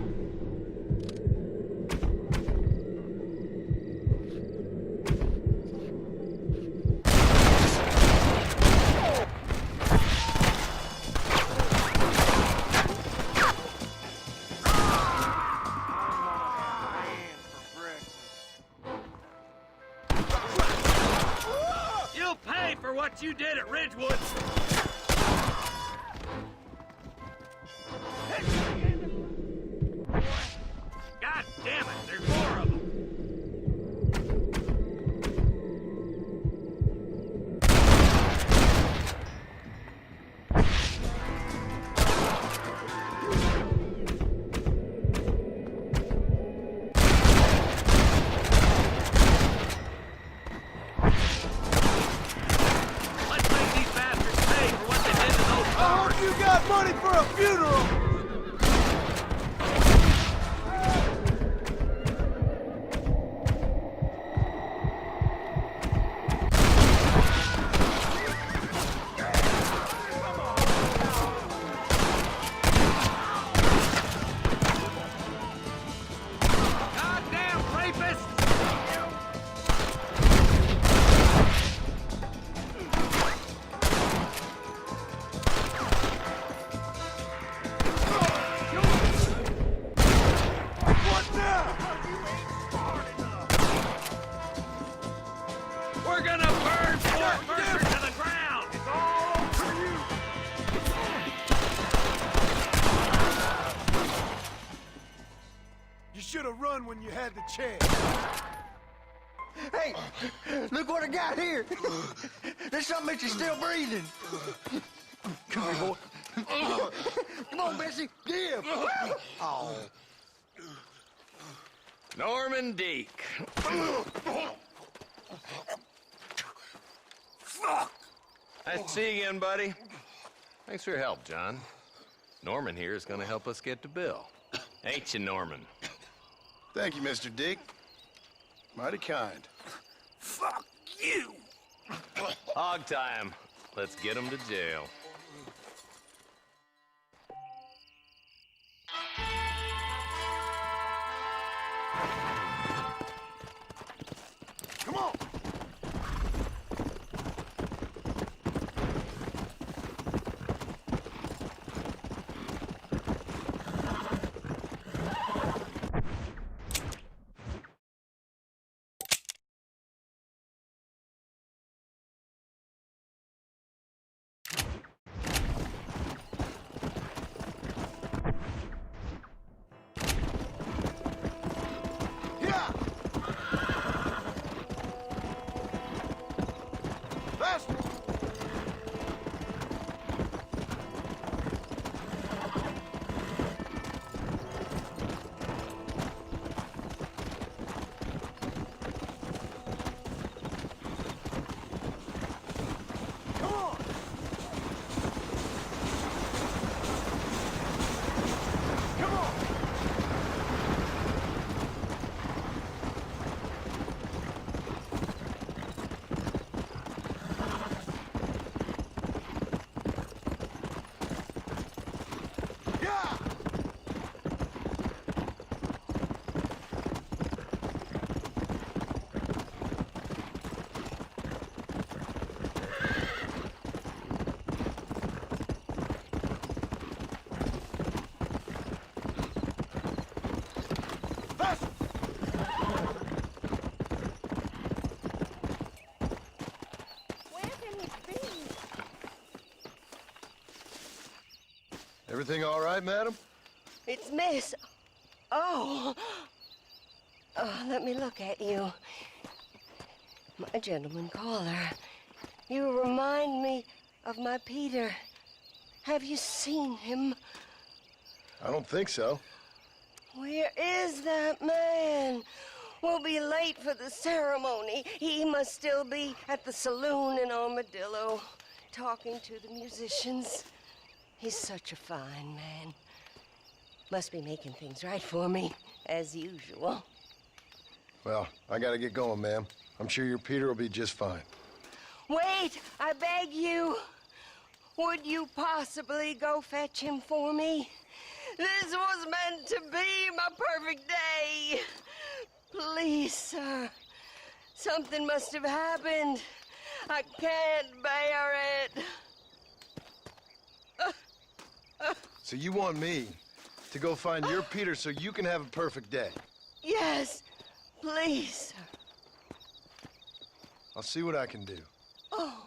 Speaker 9: You'll pay for what you did at Ridgewood! God damn it, there's more of them! Let's make these bastards pay for what they did to those
Speaker 3: I hope you got money for a funeral!
Speaker 9: goddamn rapists!
Speaker 3: What now?
Speaker 9: We're gonna burn Fort Mercer to the ground! It's all over you!
Speaker 3: You should have run when you had the chance.
Speaker 5: Hey, look what I got here. There's something that you're still breathing. Come here, boy. Come on, Bessie. Give. Oh.
Speaker 10: Norman Deek. Nice to see you again, buddy. Thanks for your help, John. Norman here is going to help us get to Bill. Ain't you, Norman?
Speaker 3: Thank you, Mr. Dick. Mighty kind.
Speaker 9: Fuck you!
Speaker 10: Hog time. Let's get him to jail.
Speaker 3: Come on! Yeah! Faster! Come on! Come on! Everything all right, madam?
Speaker 13: It's Miss. Oh. Oh, let me look at you. My gentleman caller. You remind me of my Peter. Have you seen him?
Speaker 3: I don't think so.
Speaker 13: Where is that man? We'll be late for the ceremony. He must still be at the saloon in Armadillo, talking to the musicians. He's such a fine man. Must be making things right for me, as usual.
Speaker 3: Well, I gotta get going, ma'am. I'm sure your Peter will be just fine.
Speaker 13: Wait, I beg you. Would you possibly go fetch him for me? This was meant to be my perfect day. Please, sir. Something must have happened. I can't bear it.
Speaker 3: So you want me to go find your Peter so you can have a perfect day?
Speaker 13: Yes, please, sir.
Speaker 3: I'll see what I can do.
Speaker 13: Oh.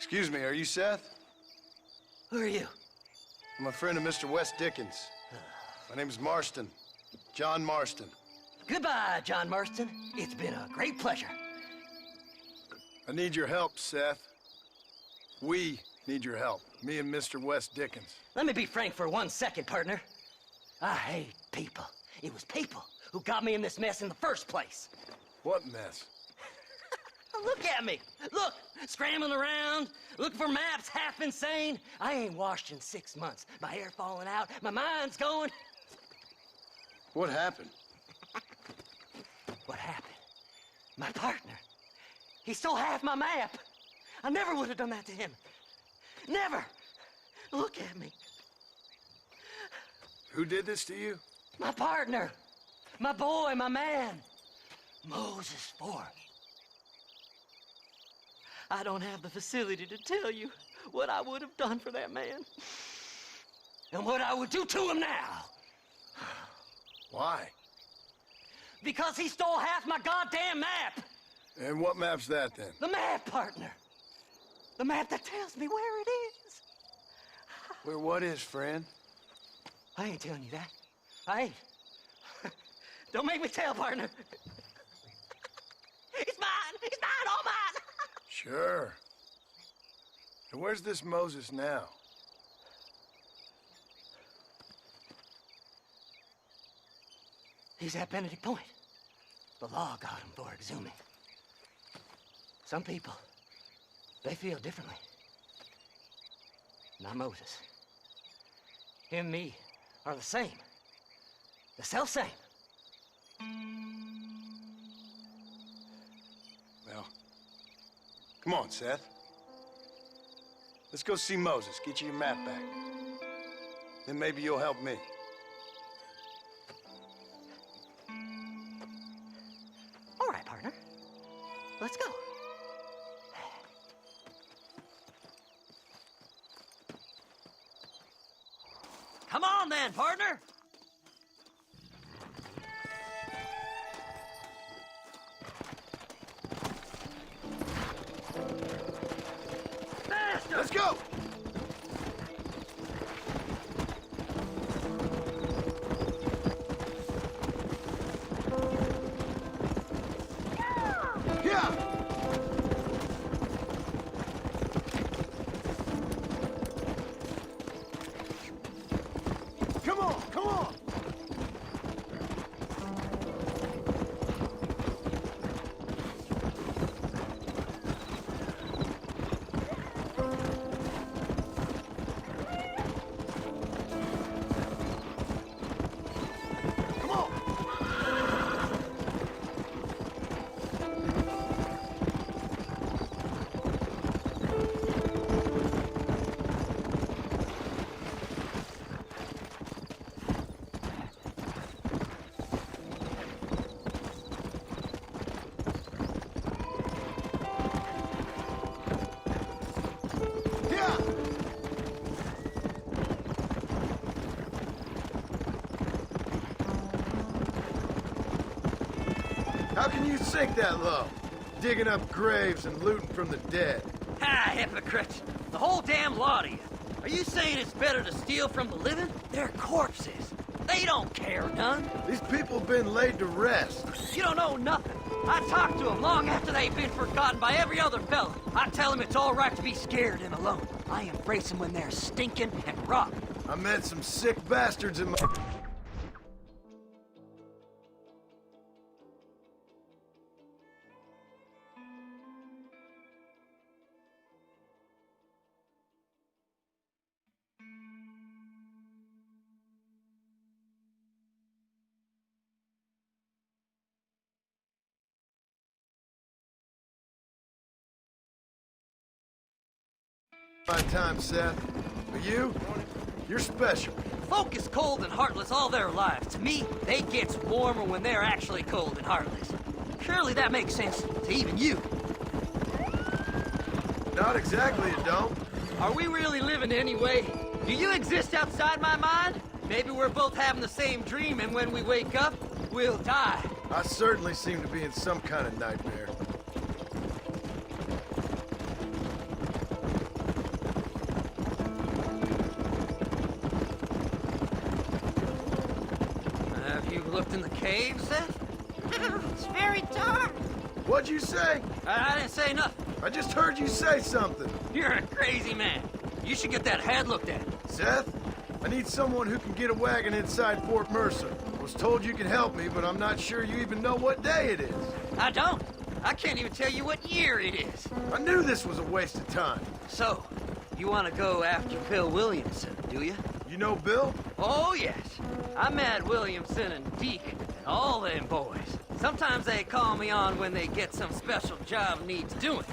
Speaker 3: Excuse me, are you Seth?
Speaker 14: Who are you?
Speaker 3: I'm a friend of Mr. Wes Dickens. My name is Marston. John Marston.
Speaker 14: Goodbye, John Marston. It's been a great pleasure.
Speaker 3: I need your help, Seth. We need your help. Me and Mr. Wes Dickens.
Speaker 14: Let me be frank for 1 second, partner. I hate people. It was people who got me in this mess in the first place.
Speaker 3: What mess?
Speaker 14: Look at me. Look, scrambling around, looking for maps, half insane. I ain't washed in 6 months. My hair falling out, my mind's going.
Speaker 3: What happened?
Speaker 14: What happened? My partner. He stole half my map. I never would have done that to him. Never. Look at me.
Speaker 3: Who did this to you?
Speaker 14: My partner. My boy, my man. Moses Ford. I don't have the facility to tell you what I would have done for that man. And what I would do to him now.
Speaker 3: Why?
Speaker 14: Because he stole half my goddamn map.
Speaker 3: And what map's that, then?
Speaker 14: The map, partner. The map that tells me where it is.
Speaker 3: Where what is, friend?
Speaker 14: I ain't telling you that. I ain't. Don't make me tell, partner. It's mine. It's mine, all mine.
Speaker 3: Sure. And where's this Moses now?
Speaker 14: He's at Benedict Point. The law got him for exhuming. Some people, they feel differently. Not Moses. Him and me are the same. The self-same.
Speaker 3: Well, come on, Seth. Let's go see Moses, get you your map back. Then maybe you'll help me.
Speaker 14: All right, partner. Let's go. Come on then, partner. Faster!
Speaker 3: Let's go! Yeah! Come on, come on! Come on! you sink that low? Digging up graves and looting from the dead.
Speaker 14: Ah, hypocrite. The whole damn lot of you. Are you saying it's better to steal from the living? They're corpses. They don't care none.
Speaker 3: These people have been laid to rest.
Speaker 14: You don't know nothing. I talked to them long after they've been forgotten by every other fella. I tell them it's all right to be scared and alone. I embrace them when they're stinking and rotten.
Speaker 3: I met some sick bastards in my... My time, Seth. But you're special.
Speaker 14: Folk is cold and heartless all their lives. To me, they gets warmer when they're actually cold and heartless. Surely that makes sense to even you.
Speaker 3: Not exactly, it don't.
Speaker 14: Are we really living anyway? Do you exist outside my mind? Maybe we're both having the same dream, and when we wake up, we'll die.
Speaker 3: I certainly seem to be in some kind of nightmare.
Speaker 14: Have you looked in the cave, Seth?
Speaker 13: It's very dark.
Speaker 3: What'd you say?
Speaker 14: I didn't say nothing.
Speaker 3: I just heard you say something.
Speaker 14: You're a crazy man. You should get that head looked at.
Speaker 3: Seth, I need someone who can get a wagon inside Fort Mercer. I was told you could help me, but I'm not sure you even know what day it is.
Speaker 14: I don't. I can't even tell you what year it is.
Speaker 3: I knew this was a waste of time.
Speaker 14: So, you want to go after Bill Williamson, do you?
Speaker 3: You know Bill?
Speaker 14: Oh, yes. I met Williamson and Deke and all them boys. Sometimes they call me on when they get some special job needs doing.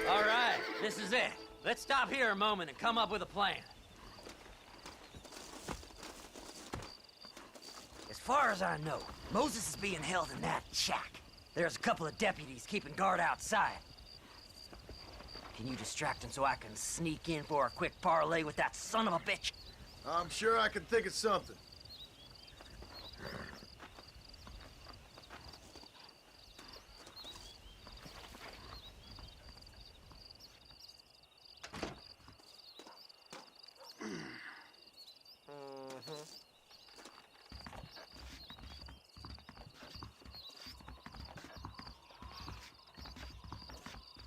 Speaker 14: All right, this is it. Let's stop here a moment and come up with a plan. As far as I know, Moses is being held in that shack. There's a couple of deputies keeping guard outside. Can you distract him so I can sneak in for a quick parlay with that son of a bitch?
Speaker 3: I'm sure I can think of something.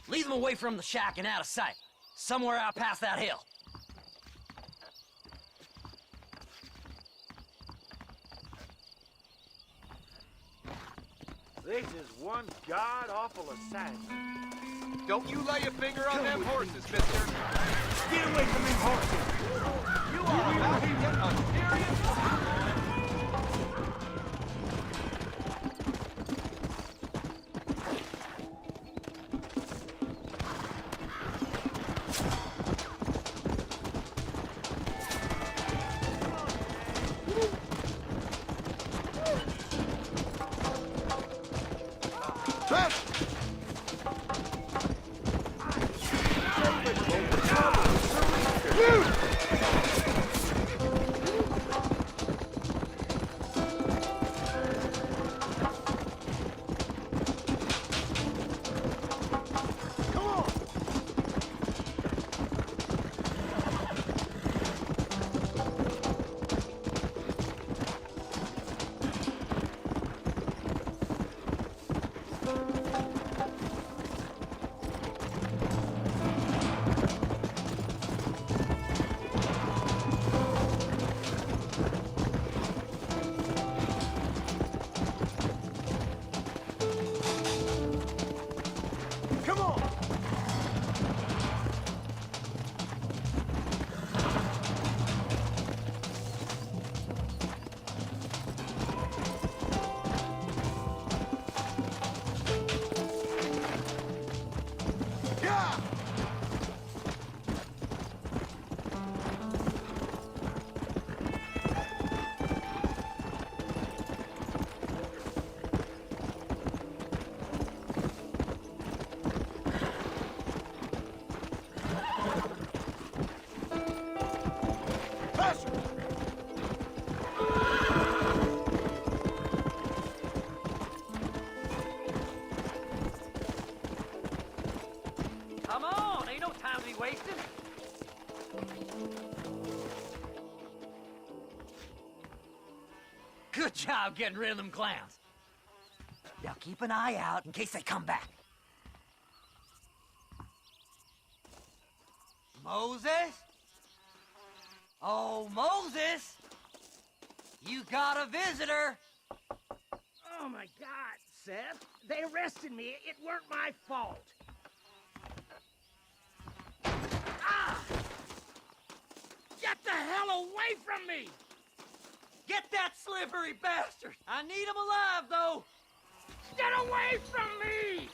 Speaker 14: Lead them away from the shack and out of sight. Somewhere out past that hill.
Speaker 7: This is one god-awful assignment.
Speaker 1: Don't you lay a finger on them horses, mister.
Speaker 7: Get away from them horses!
Speaker 1: You are about to get a serious...
Speaker 14: Good job getting rid of them clowns. Now keep an eye out in case they come back. Moses? Oh, Moses! You got a visitor!
Speaker 5: Oh my God, Seth. They arrested me. It weren't my fault.
Speaker 14: Ah!
Speaker 5: Get the hell away from me!
Speaker 14: Get that slippery bastard! I need him alive, though!
Speaker 5: Get away from me!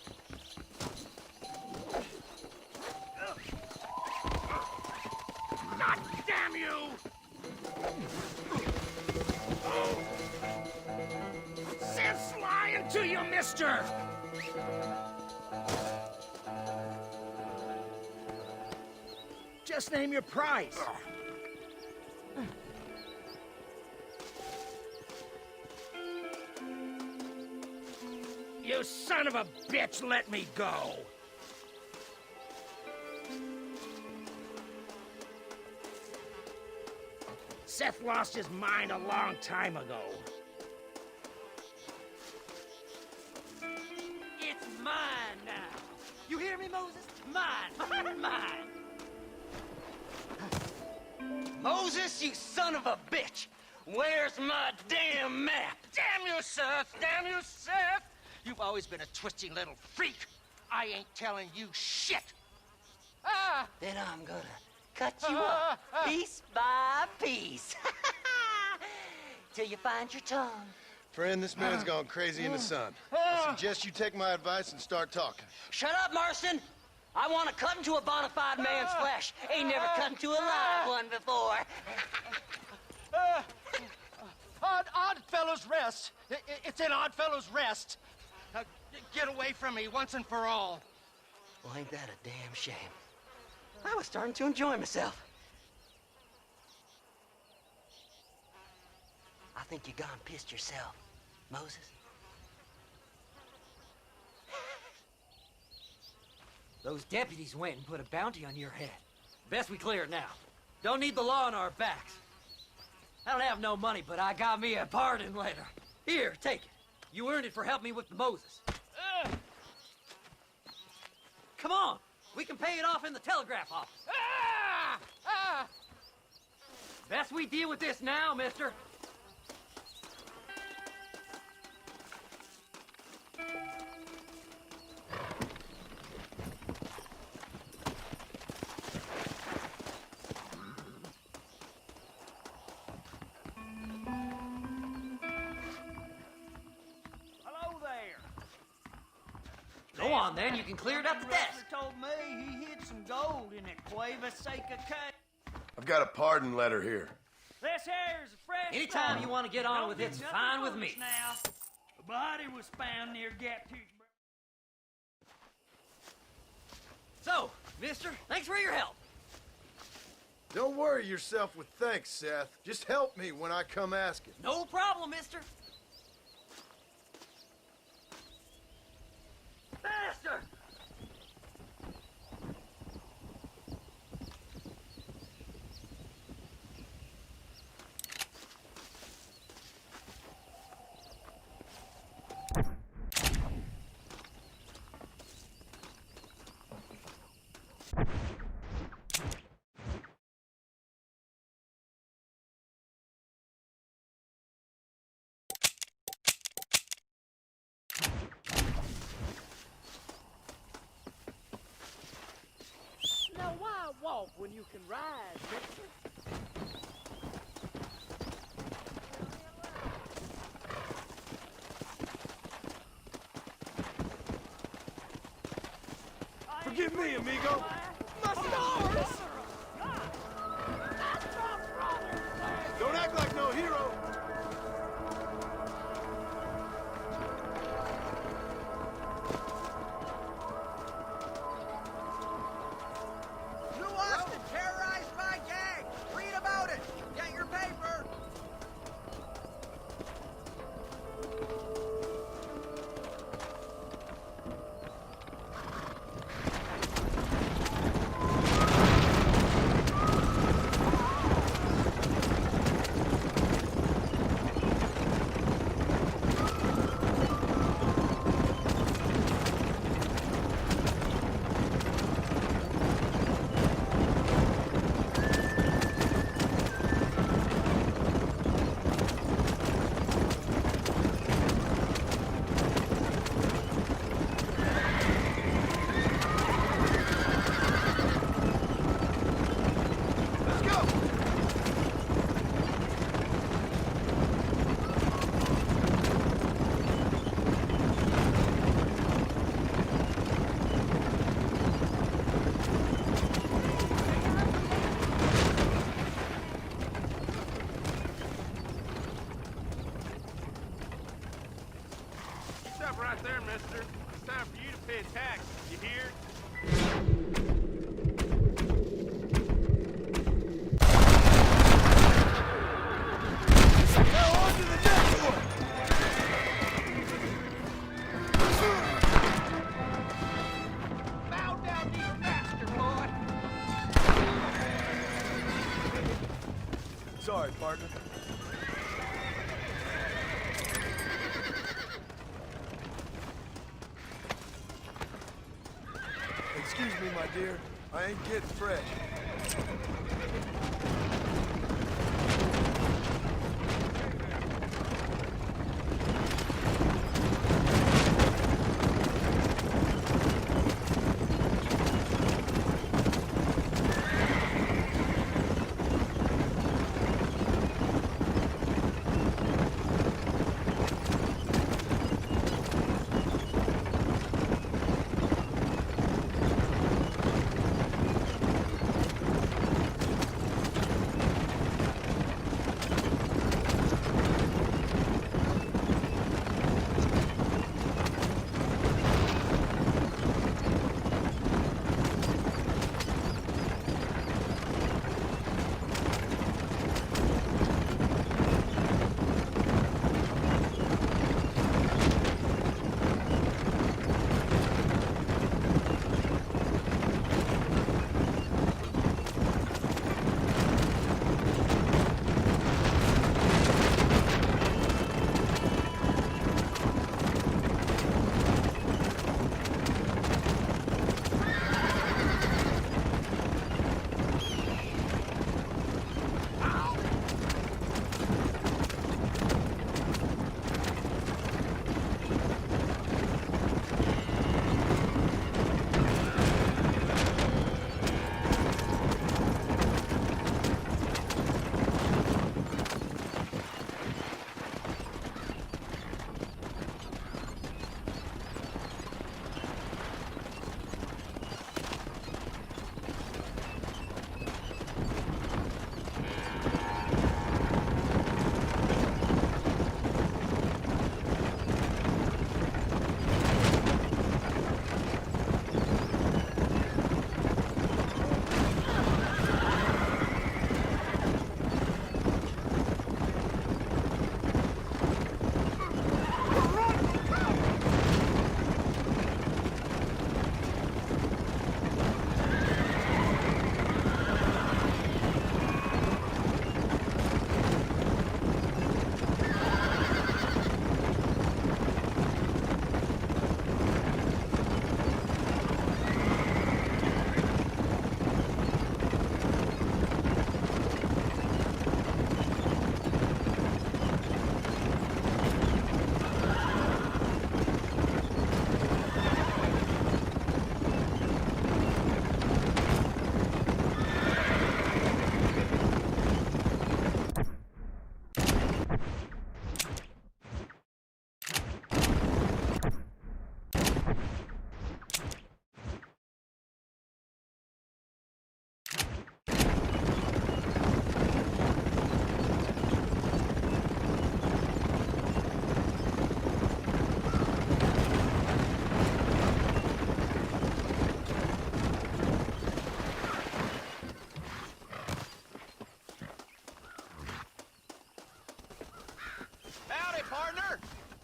Speaker 5: God damn you! Seth's lying to you, mister! Just name your price. You son of a bitch, let me go! Seth lost his mind a long time ago.
Speaker 14: It's mine now. You hear me, Moses? Mine. Mine. Moses, you son of a bitch! Where's my damn map?
Speaker 5: Damn you, Seth! Damn you, Seth! You've always been a twisty little freak. I ain't telling you shit. Ah!
Speaker 14: Then I'm gonna cut you up piece by piece. Till you find your tongue.
Speaker 3: Friend, this man's gone crazy in the sun. I suggest you take my advice and start talking.
Speaker 14: Shut up, Marston! I want to cut into a bona fide man's flesh. Ain't never cut into a live one before.
Speaker 5: Oddfellows Rest. It's in Oddfellows Rest. Get away from me once and for all.
Speaker 14: Well, ain't that a damn shame? I was starting to enjoy myself. I think you gone pissed yourself, Moses. Those deputies went and put a bounty on your head. Best we clear it now. Don't need the law on our backs. I don't have no money, but I got me a pardon letter. Here, take it. You earned it for helping me with the Moses. Come on, we can pay it off in the telegraph office. Best we deal with this now, mister. Go on, then. You can clear it up the desk.
Speaker 6: Told me he hid some gold in that Cueva Seca cave.
Speaker 3: I've got a pardon letter here.
Speaker 6: This here's a fresh.
Speaker 14: Anytime you want to get on with it's fine with me.
Speaker 6: Now, a body was found near Gap Tooth.
Speaker 14: So, mister, thanks for your help.
Speaker 3: Don't worry yourself with thanks, Seth. Just help me when I come asking.
Speaker 14: No problem, mister. Faster!
Speaker 5: Now, why walk when you can ride, mister?
Speaker 3: Forgive me, amigo.
Speaker 5: My stars!
Speaker 3: Don't act like no hero.
Speaker 8: New Austin terrorized by gang. Read about it. Get your paper.
Speaker 9: mister. It's time for you to pay tax. You hear?
Speaker 3: Now on to the next one!
Speaker 8: Bow down to your master, boy.
Speaker 3: Sorry, partner. Excuse me, my dear. I ain't getting fresh.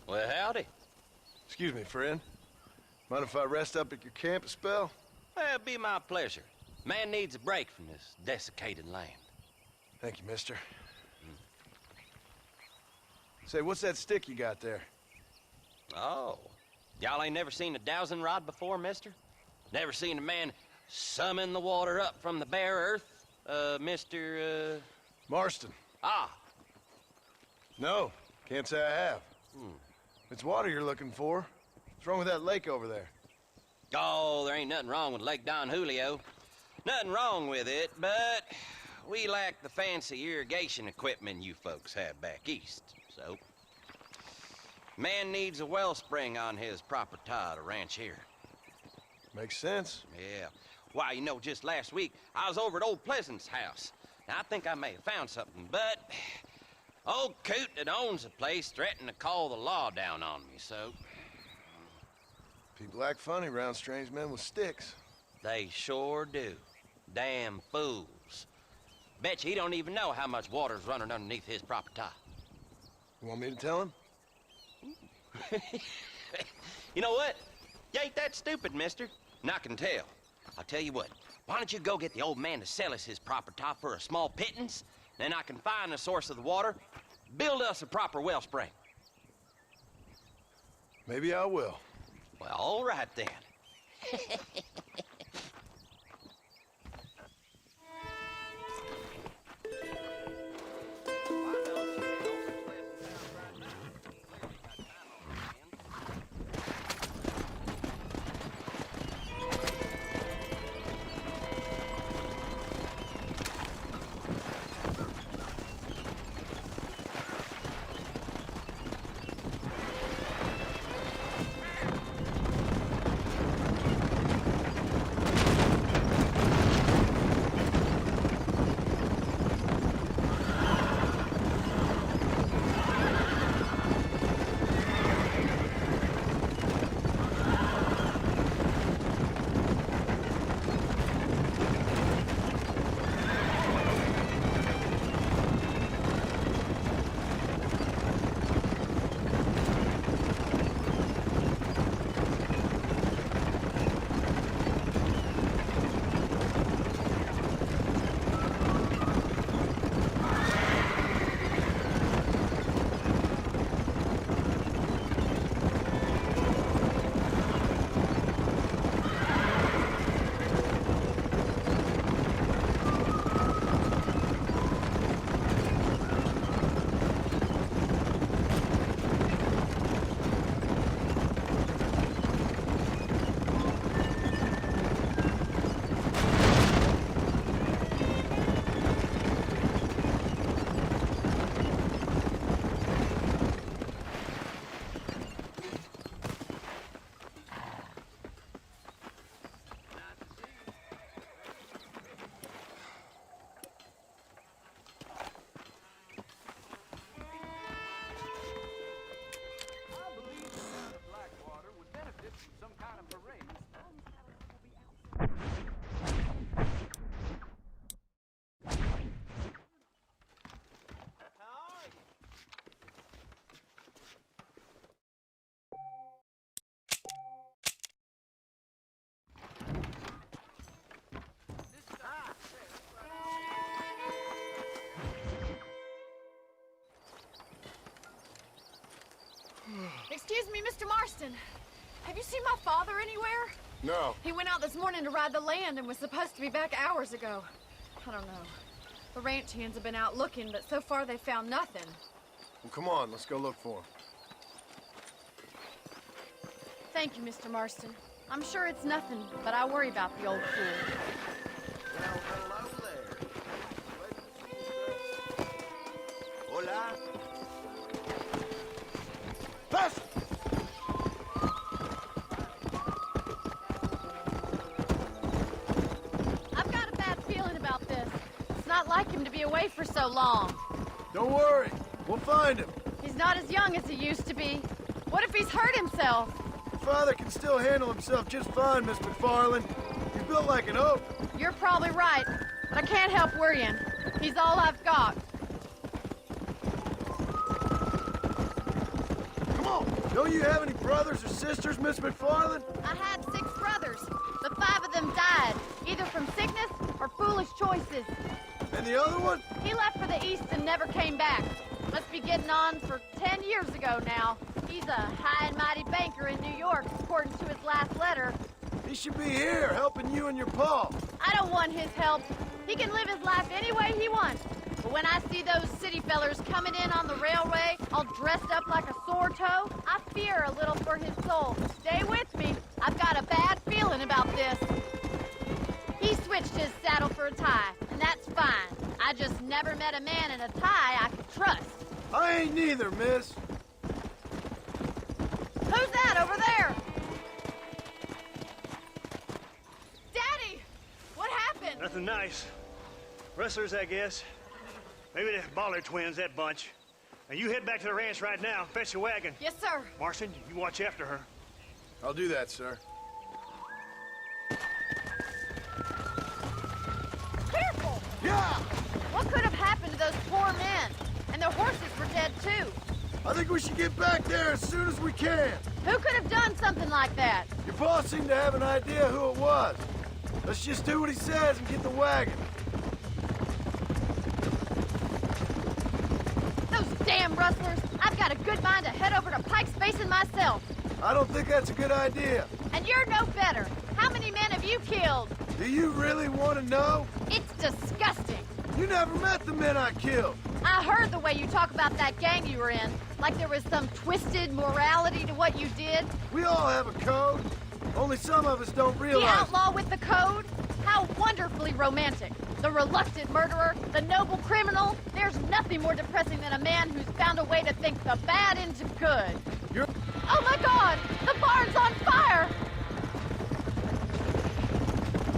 Speaker 10: Well, howdy.
Speaker 3: Excuse me, friend. Mind if I rest up at your camp a spell?
Speaker 14: Well, it'd be my pleasure. Man needs a break from this desiccated land.
Speaker 3: Thank you, mister. Say, what's that stick you got there?
Speaker 14: Oh. Y'all ain't never seen a dowsing rod before, mister? Never seen a man summon the water up from the bare earth? Mr.
Speaker 3: Marston.
Speaker 14: Ah.
Speaker 3: No, can't say I have. It's water you're looking for. What's wrong with that lake over there?
Speaker 14: Oh, there ain't nothing wrong with Lake Don Julio. Nothing wrong with it, but we lack the fancy irrigation equipment you folks have back east, so... Man needs a wellspring on his property to ranch here.
Speaker 3: Makes sense.
Speaker 14: Yeah. Why, you know, just last week, I was over at Old Pleasant's house. Now, I think I may have found something, but... Old Coot that owns the place threatened to call the law down on me, so...
Speaker 3: People act funny around strange men with sticks.
Speaker 6: They sure do. Damn fools. Bet you he don't even know how much water's running underneath his property.
Speaker 3: You want me to tell him?
Speaker 6: You know what? You ain't that stupid, mister. And I can tell. I'll tell you what. Why don't you go get the old man to sell us his property for a small pittance? Then I can find the source of the water, build us a proper wellspring.
Speaker 3: Maybe I will.
Speaker 6: Well, all right then.
Speaker 2: Excuse me, Mr. Marston. Have you seen my father anywhere?
Speaker 3: No.
Speaker 2: He went out this morning to ride the land and was supposed to be back hours ago. I don't know. The ranch hands have been out looking, but so far they found nothing.
Speaker 3: Well, come on, let's go look for him.
Speaker 2: Thank you, Mr. Marston. I'm sure it's nothing, but I worry about the old fool.
Speaker 7: Well, hello there. Hola. Pass!
Speaker 2: I've got a bad feeling about this. It's not like him to be away for so long.
Speaker 3: Don't worry, we'll find him.
Speaker 2: He's not as young as he used to be. What if he's hurt himself?
Speaker 3: Your father can still handle himself just fine, Miss McFarland. He's built like an oak.
Speaker 2: You're probably right, but I can't help worrying. He's all I've got.
Speaker 3: Come on, don't you have any brothers or sisters, Miss McFarland?
Speaker 2: I had 6 brothers, but 5 of them died, either from sickness or foolish choices.
Speaker 3: And the other one?
Speaker 2: He left for the East and never came back. Must be getting on for 10 years ago now. He's a high and mighty banker in New York, according to his last letter.
Speaker 3: He should be here, helping you and your pa.
Speaker 2: I don't want his help. He can live his life any way he wants. But when I see those city fellers coming in on the railway, all dressed up like a sore toe, I fear a little for his soul. Stay with me. I've got a bad feeling about this. He switched his saddle for a tie, and that's fine. I just never met a man in a tie I could trust.
Speaker 3: I ain't neither, miss.
Speaker 2: Who's that over there? Daddy! What happened?
Speaker 15: Nothing nice. Rustlers, I guess. Maybe the Bollard twins, that bunch. Now you head back to the ranch right now. Fetch the wagon.
Speaker 2: Yes, sir.
Speaker 15: Marston, you watch after her.
Speaker 3: I'll do that, sir.
Speaker 2: Careful!
Speaker 3: Yeah!
Speaker 2: What could have happened to those poor men? And their horses were dead, too.
Speaker 3: I think we should get back there as soon as we can.
Speaker 2: Who could have done something like that?
Speaker 3: Your boss seemed to have an idea who it was. Let's just do what he says and get the wagon.
Speaker 2: Those damn rustlers! I've got a good mind to head over to Pike's Basin myself.
Speaker 3: I don't think that's a good idea.
Speaker 2: And you're no better. How many men have you killed?
Speaker 3: Do you really want to know?
Speaker 2: It's disgusting.
Speaker 3: You never met the men I killed.
Speaker 2: I heard the way you talk about that gang you were in. Like there was some twisted morality to what you did.
Speaker 3: We all have a code. Only some of us don't realize.
Speaker 2: The outlaw with the code? How wonderfully romantic. The reluctant murderer, the noble criminal. There's nothing more depressing than a man who's found a way to think the bad into good. Oh my God! The barn's on fire!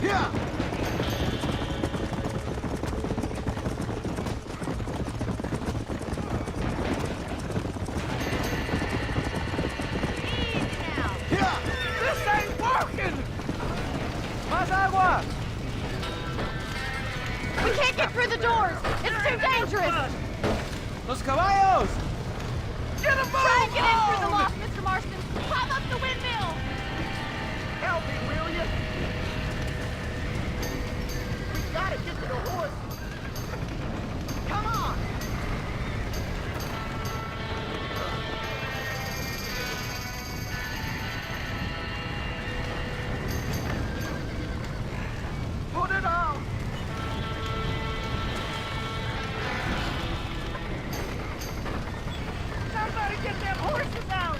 Speaker 3: Yeah!
Speaker 8: This ain't working! Más agua!
Speaker 2: We can't get through the doors! It's too dangerous!
Speaker 8: Los caballos! Get a move
Speaker 2: Try and get in through the
Speaker 8: on!
Speaker 2: loft, Mr. Marston! Climb up the windmill!
Speaker 8: Help me, will you? We gotta get to the horse! Come on! Put it on! Somebody get them horses out!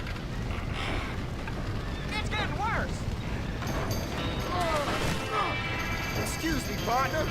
Speaker 8: It's getting worse!
Speaker 3: Excuse me, partner.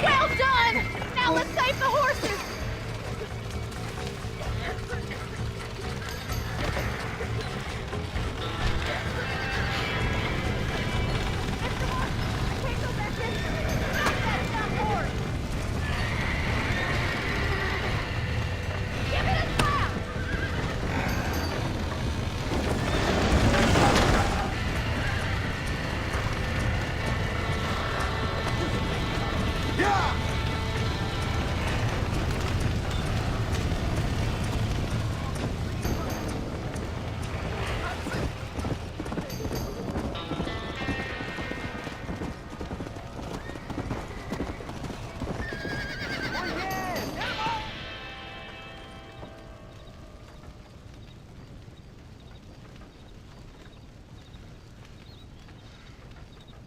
Speaker 2: Well done! Now let's save the horses!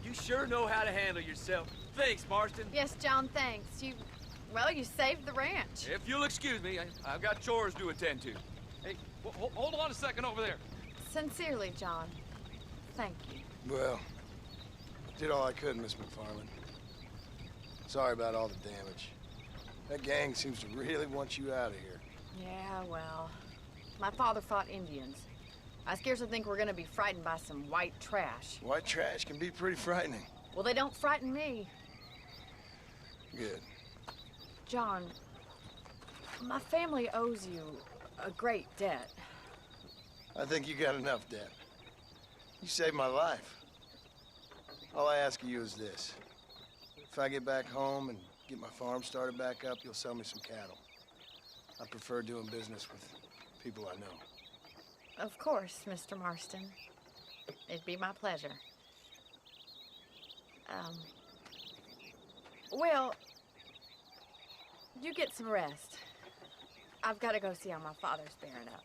Speaker 1: You sure know how to handle yourself. Thanks, Marston.
Speaker 2: Yes, John, thanks. Well, you saved the ranch.
Speaker 1: If you'll excuse me, I've got chores to attend to. Hey, hold on a second over there.
Speaker 2: Sincerely, John. Thank you.
Speaker 3: Well, did all I could, Miss McFarland. Sorry about all the damage. That gang seems to really want you out of here.
Speaker 2: Yeah, well, my father fought Indians. I scarcely think we're gonna be frightened by some white trash.
Speaker 3: White trash can be pretty frightening.
Speaker 2: Well, they don't frighten me.
Speaker 3: Good.
Speaker 2: John, my family owes you
Speaker 12: a great debt.
Speaker 3: I think you got enough debt. You saved my life. All I ask of you is this. If I get back home and get my farm started back up, you'll sell me some cattle. I prefer doing business with people I know.
Speaker 12: Of course, Mr. Marston. It'd be my pleasure. Will, you get some rest. I've got to go see how my father's bearing up.